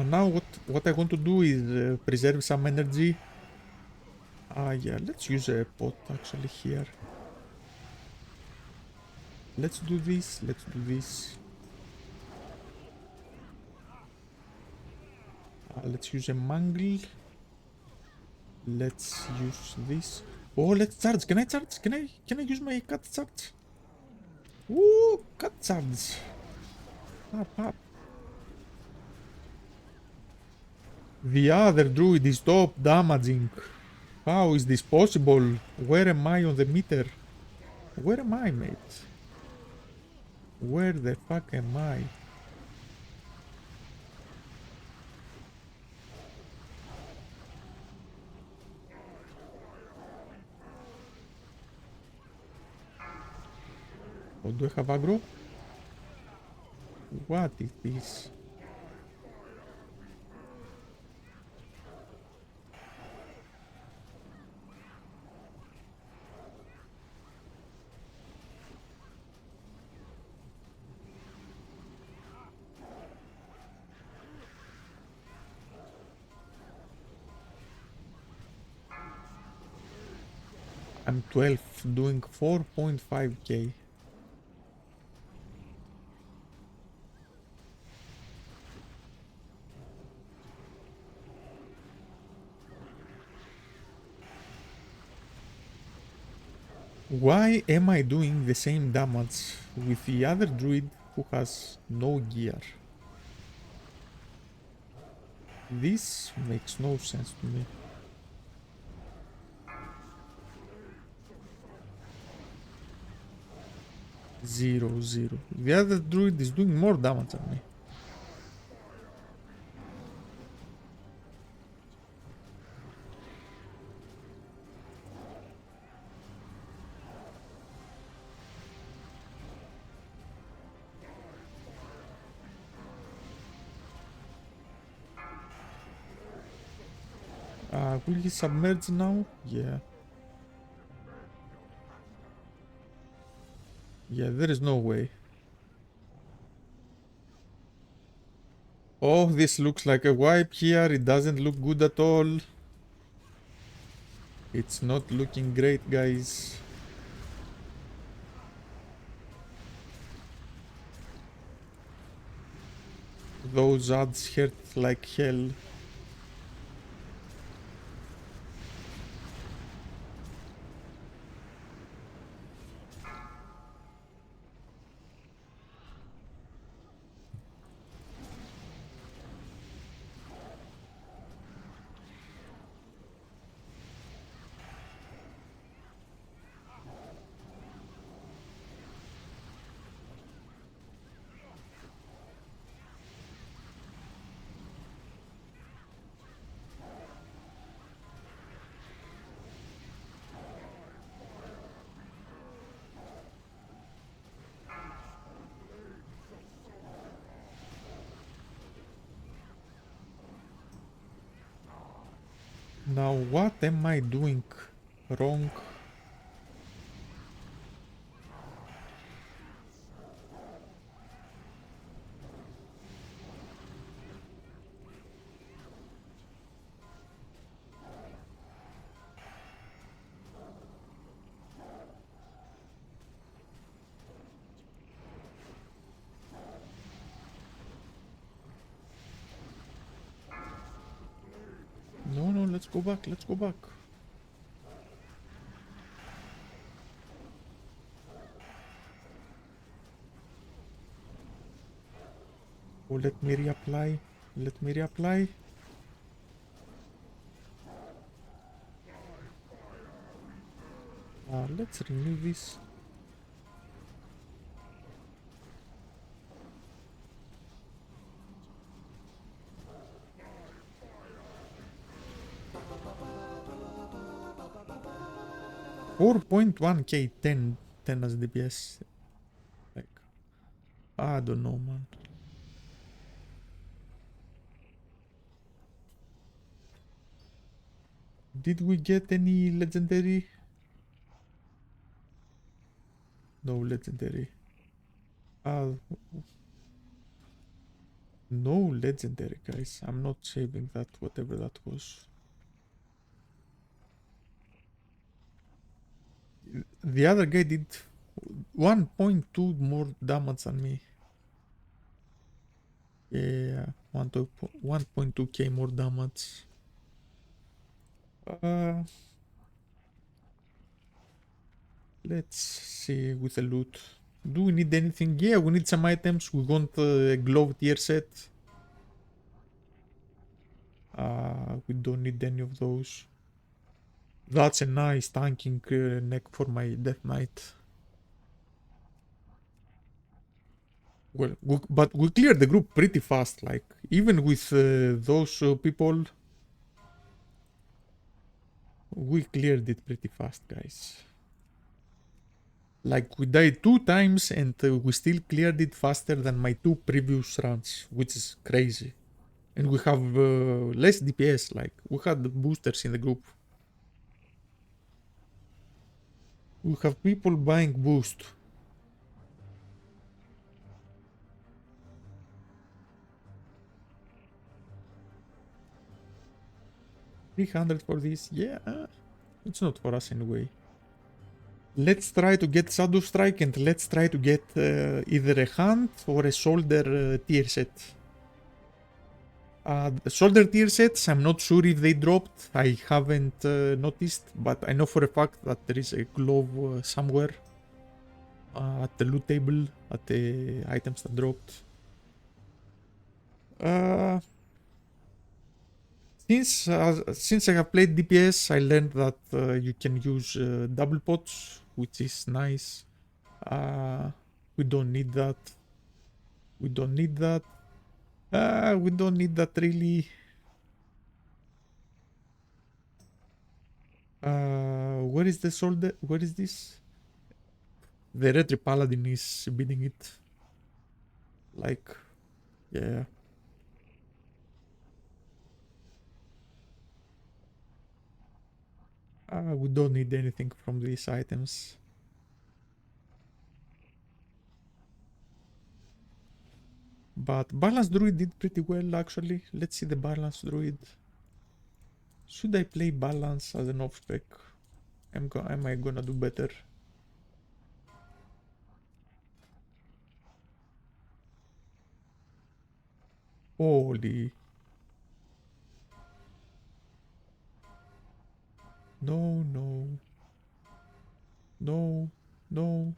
Now what I want to do is preserve some energy. Yeah, let's use a pot actually here. Let's do this, let's do this. Let's use a mangle. Let's use this. Oh, let's charge. Can I charge? Can I use my cut charge? Ooh, cut charge. Up. The other druid is top damaging. How is this possible? Where am I on the meter? Where am I, mate? Where the fuck am I? Oh, do I have aggro? What is this? I'm 12, doing 4.5k. Why am I doing the same damage with the other druid who has no gear? This makes no sense to me. Zero, zero. The other druid is doing more damage than me. Will he submerge now? Yeah. Yeah, there is no way. Oh, this looks like a wipe here. It doesn't look good at all. It's not looking great, guys. Those ads hurt like hell. Now, what am I doing wrong? No, no, let's go back, let's go back. Oh, let me reapply. Let me reapply. Let's renew this. $4.1k, 10 as DPS. Like, I don't know, man. Did we get any legendary? No legendary. No legendary, guys. I'm not saving that, whatever that was. The other guy did 1.2 more damage than me. Yeah, 1.2k more damage. Let's see with the loot. Do we need anything? Yeah, we need some items. We want a glove tier set. We don't need any of those. That's a nice tanking neck for my Death Knight. Well, but we cleared the group pretty fast. Like, even with those people, we cleared it pretty fast, guys. Like, we died 2 times and we still cleared it faster than my 2 previous runs, which is crazy. And we have less DPS, like, we had boosters in the group. We have people buying boost. 300 for this, yeah, it's not for us anyway. Let's try to get Shadow Strike and let's try to get either a Hunt or a Shoulder tier set. The Shoulder tier sets, I'm not sure if they dropped. I haven't noticed, but I know for a fact that there is a glove somewhere at the loot table, at the items that dropped. Uh, since I have played DPS, I learned that you can use double pots, which is nice. We don't need that. We don't need that. We don't need that really. Where is the soldier? Where is this? The Retri Paladin is beating it. Like, yeah. We don't need anything from these items. But Balance Druid did pretty well actually. Let's see the Balance Druid. Should I play Balance as an off-spec? Am I gonna do better? Holy. No, no. No, no.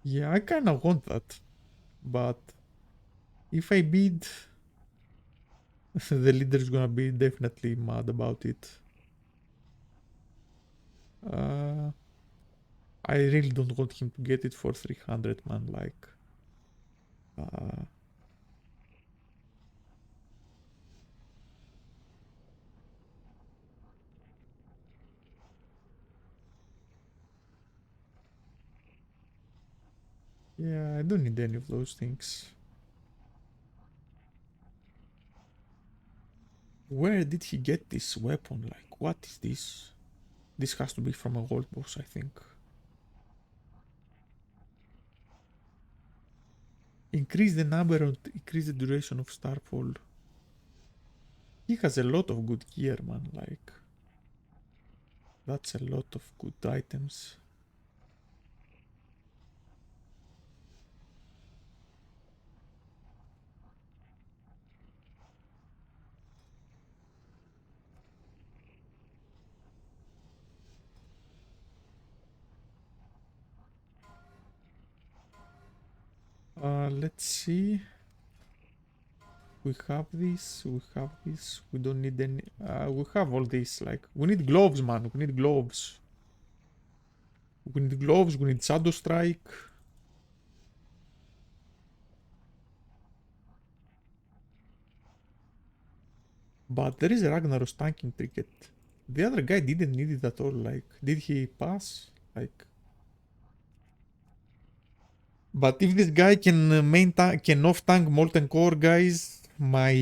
Yeah, I kinda want that. But if I bid, the leader is gonna be definitely mad about it. Uh, I really don't want him to get it for 300, man. Like, uh, yeah, I don't need any of those things. Where did he get this weapon? Like, what is this? This has to be from a gold boss, I think. Increase the number and increase the duration of Starfall. He has a lot of good gear, man. Like, that's a lot of good items. Let's see. We have this, we have this, we don't need any, we have all this, like, we need gloves, man, we need gloves. We need gloves, we need Shadow Strike. But there is a Ragnaros tanking trinket. The other guy didn't need it at all, like, did he pass? Like... But if this guy can can off-tank Molten Core, guys, my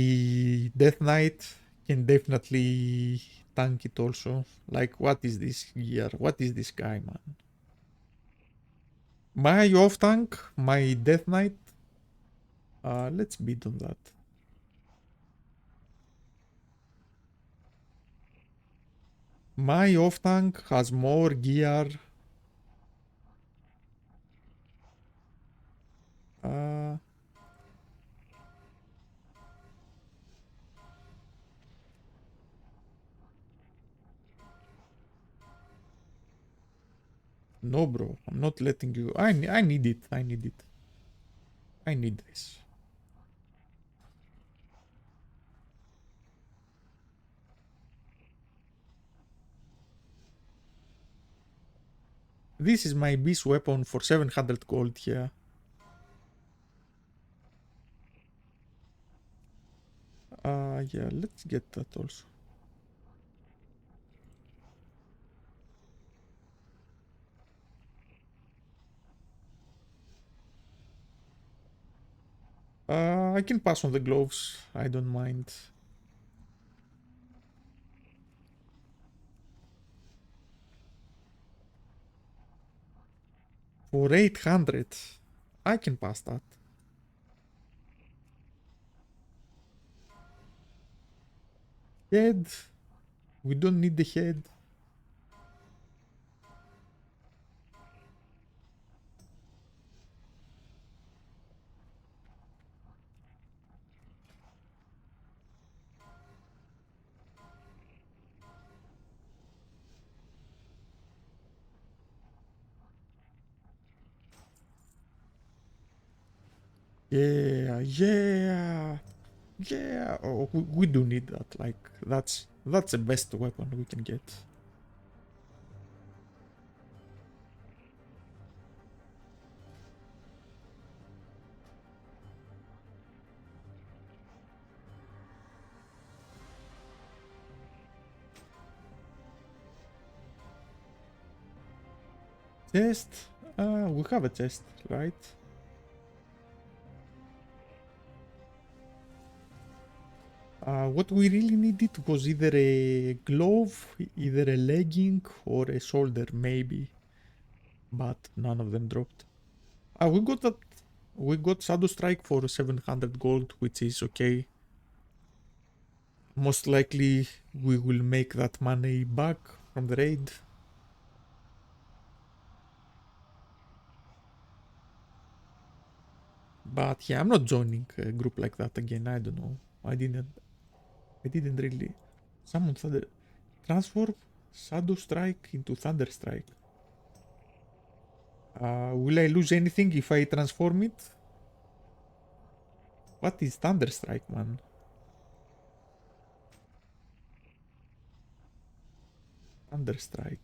Death Knight can definitely tank it also. Like, what is this gear? What is this guy, man? My off-tank, my Death Knight. Let's bid on that. My off-tank has more gear. Uh, no, bro. I'm not letting you. I need it. I need it. I need this. This is my beast weapon for 700 gold here. Yeah, let's get that also. I can pass on the gloves. I don't mind. For 800, I can pass that. Head. We don't need the head. Yeah, yeah, yeah. Oh, we do need that. Like that's the best weapon we can get. Chest. We have a chest, right? What we really needed was either a glove, either a legging, or a shoulder, maybe. But none of them dropped. We got that. We got Shadow Strike for 700 gold, which is okay. Most likely, we will make that money back from the raid. But yeah, I'm not joining a group like that again. I don't know. I didn't really. Summon Thunder. Transform Shadow Strike into Thunder Strike. Will I lose anything if I transform it? What is Thunder Strike, man? Thunder Strike.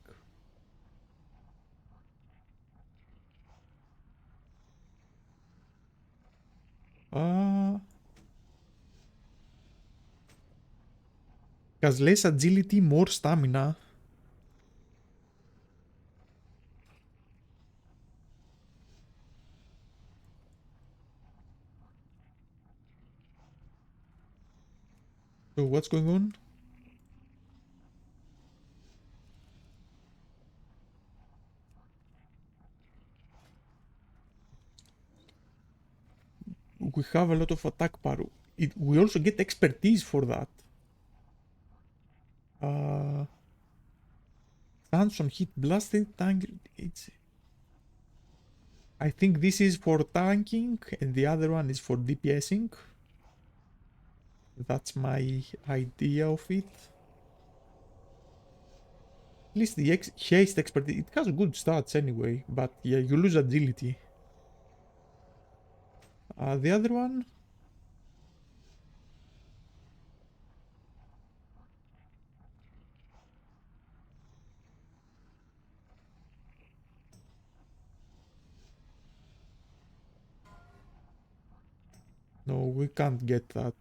Has less agility, more stamina. So what's going on? We have a lot of attack power. We also get expertise for that. Chance on hit blasted tank. I think this is for tanking and the other one is for DPSing. That's my idea of it. At least the haste expertise, it has good stats anyway, but yeah, you lose agility. The other one, no, we can't get that.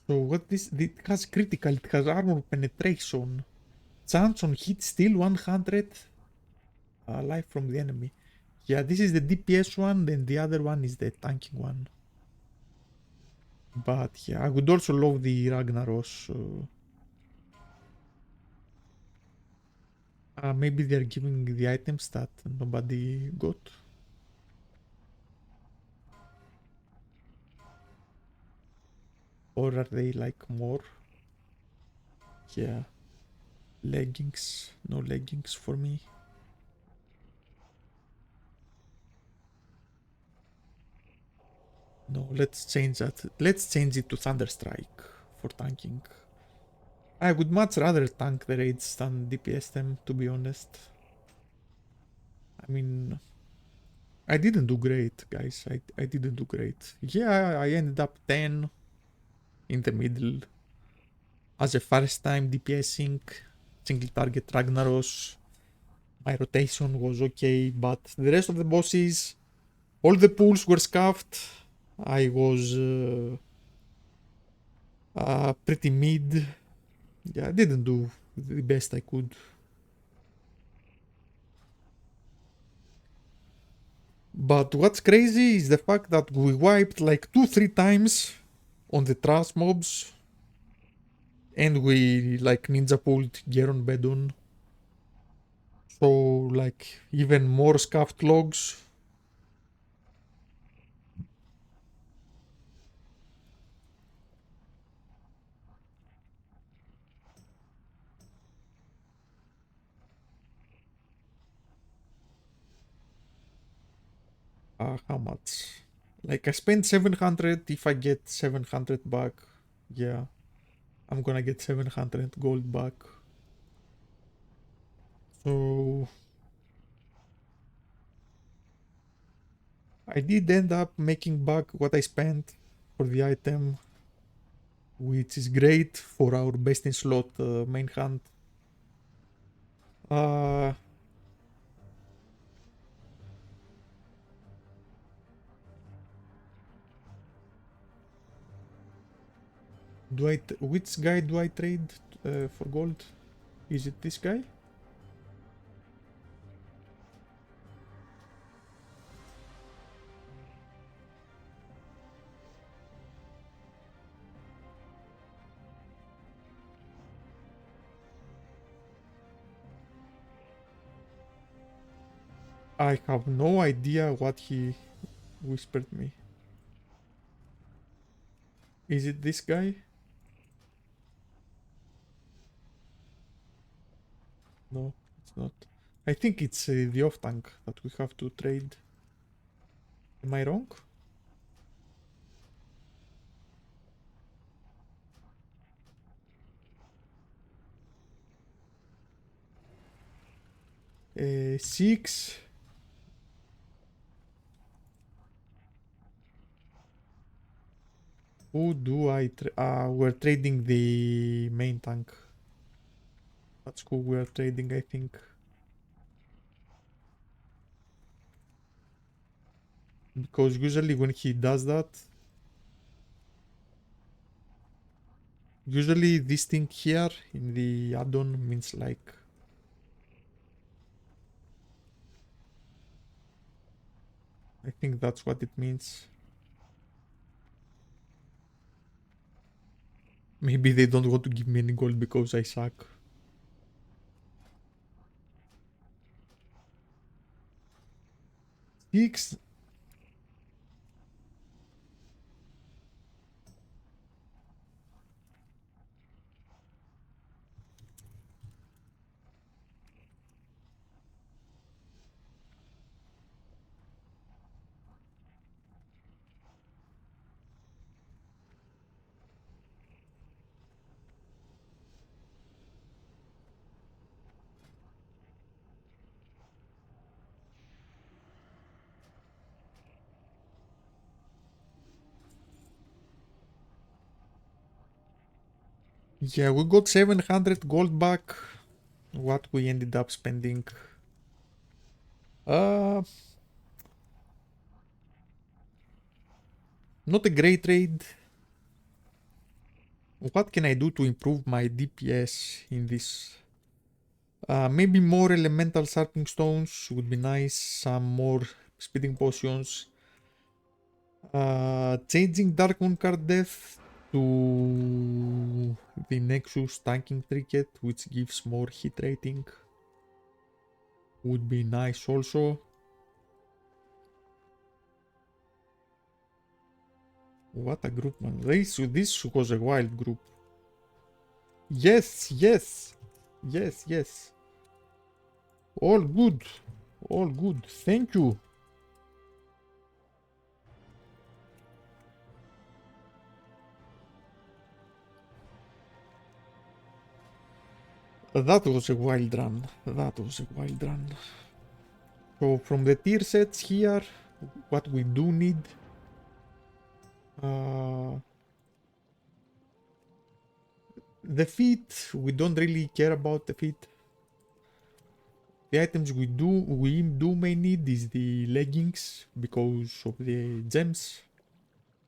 So what this, it has critical, it has armor penetration. Chance on hit still 100 life from the enemy. Yeah, this is the DPS one, then the other one is the tanking one. But yeah, I would also love the Ragnaros. Maybe they're giving the items that nobody got. Or are they like more? Yeah. Leggings. No leggings for me. No, let's change that. Let's change it to Thunderstrike for tanking. I would much rather tank the raids than DPS them, to be honest. I mean, I didn't do great, guys. I didn't do great. Yeah, I ended up 10 in the middle. As a first time DPSing, single target Ragnaros, my rotation was okay, but the rest of the bosses, all the pools were scuffed. I was pretty mid. Yeah, I didn't do the best I could. But what's crazy is the fact that we wiped like 2-3 times on the trash mobs. And we like ninja pulled Geron Bedon. So like even more scuffed logs. How much? Like I spent 700. If I get 700 back, yeah, I'm gonna get 700 gold back. So I did end up making back what I spent for the item, which is great for our best in slot main hunt. Uh, which guy do I trade for gold? Is it this guy? I have no idea what he whispered me. Is it this guy? No, it's not. I think it's the off tank that we have to trade. Am I wrong? Six. Who do I we're trading the main tank. That's who we're trading, I think. Because usually when he does that, usually this thing here in the add-on means like I think that's what it means. Maybe they don't want to give me any gold because I suck. Six. Yeah, we got 700 gold back. What we ended up spending. Uh, Not a great trade. What can I do to improve my DPS in this? Maybe more elemental sharpening stones would be nice. Some more speeding potions. Changing Dark Card Death to the Nexus tanking trinket, which gives more hit rating, would be nice also. What a group, man. This was a wild group. Yes, yes. Yes, yes. All good. All good. Thank you. That was a wild run. That was a wild run. So from the tier sets here, what we do need... the feet, we don't really care about the feet. The items we do may need is the leggings because of the gems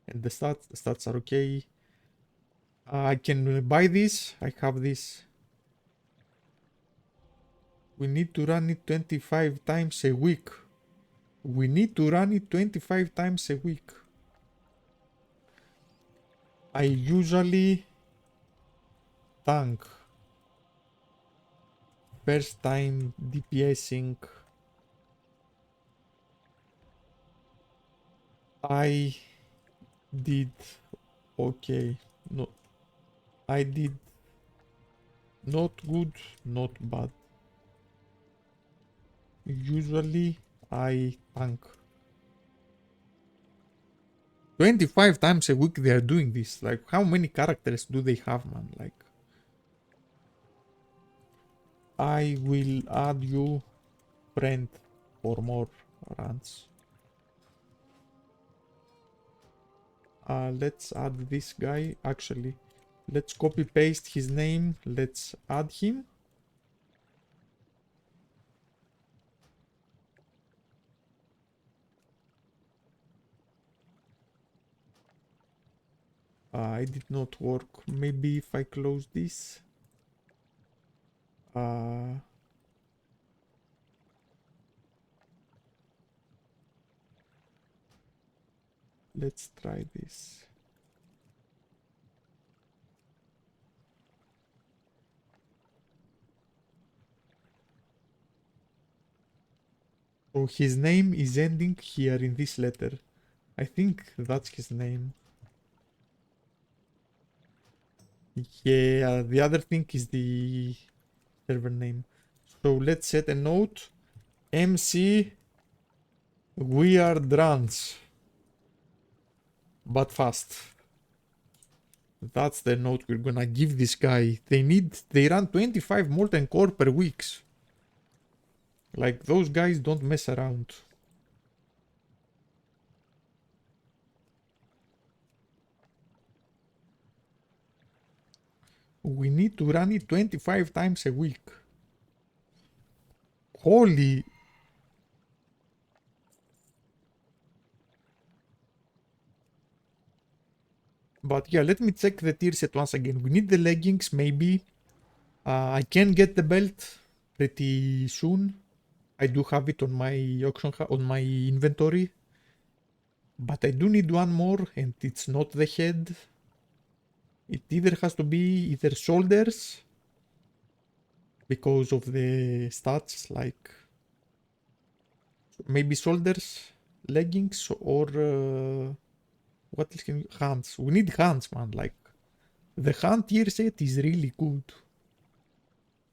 and the stats. The stats are okay. I can buy this. I have this. We need to run it 25 times a week. We need to run it 25 times a week. I usually tank. First time DPSing. I did okay. No, I did not good, not bad. Usually I tank. 25 times a week they are doing this. Like, how many characters do they have, man? Like, I will add you friend for more runs. Let's add this guy. Actually, let's copy paste his name. Let's add him. It did not work. Maybe if I close this. Let's try this. So his name is ending here in this letter. I think that's his name. Yeah, the other thing is the server name. So let's set a note. MC Weird Runs. But fast. That's the note we're gonna give this guy. They run 25 Molten Core per week. Like, those guys don't mess around. We need to run it 25 times a week. Holy... But yeah, let me check the tier set once again. We need the leggings, maybe. I can get the belt pretty soon. I do have it on my on my inventory. But I do need one more, and it's not the head. It either has to be either shoulders, because of the stats, like maybe shoulders, leggings, or what else can hands. We need hands, man. Like, the hand tier set is really good.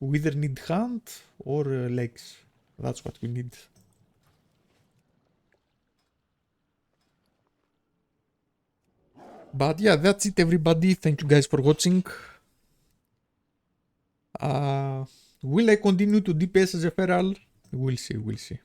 We either need hand or legs. That's what we need. But yeah, that's it, everybody. Thank you guys for watching. Will I continue to DPS as a feral? We'll see, we'll see.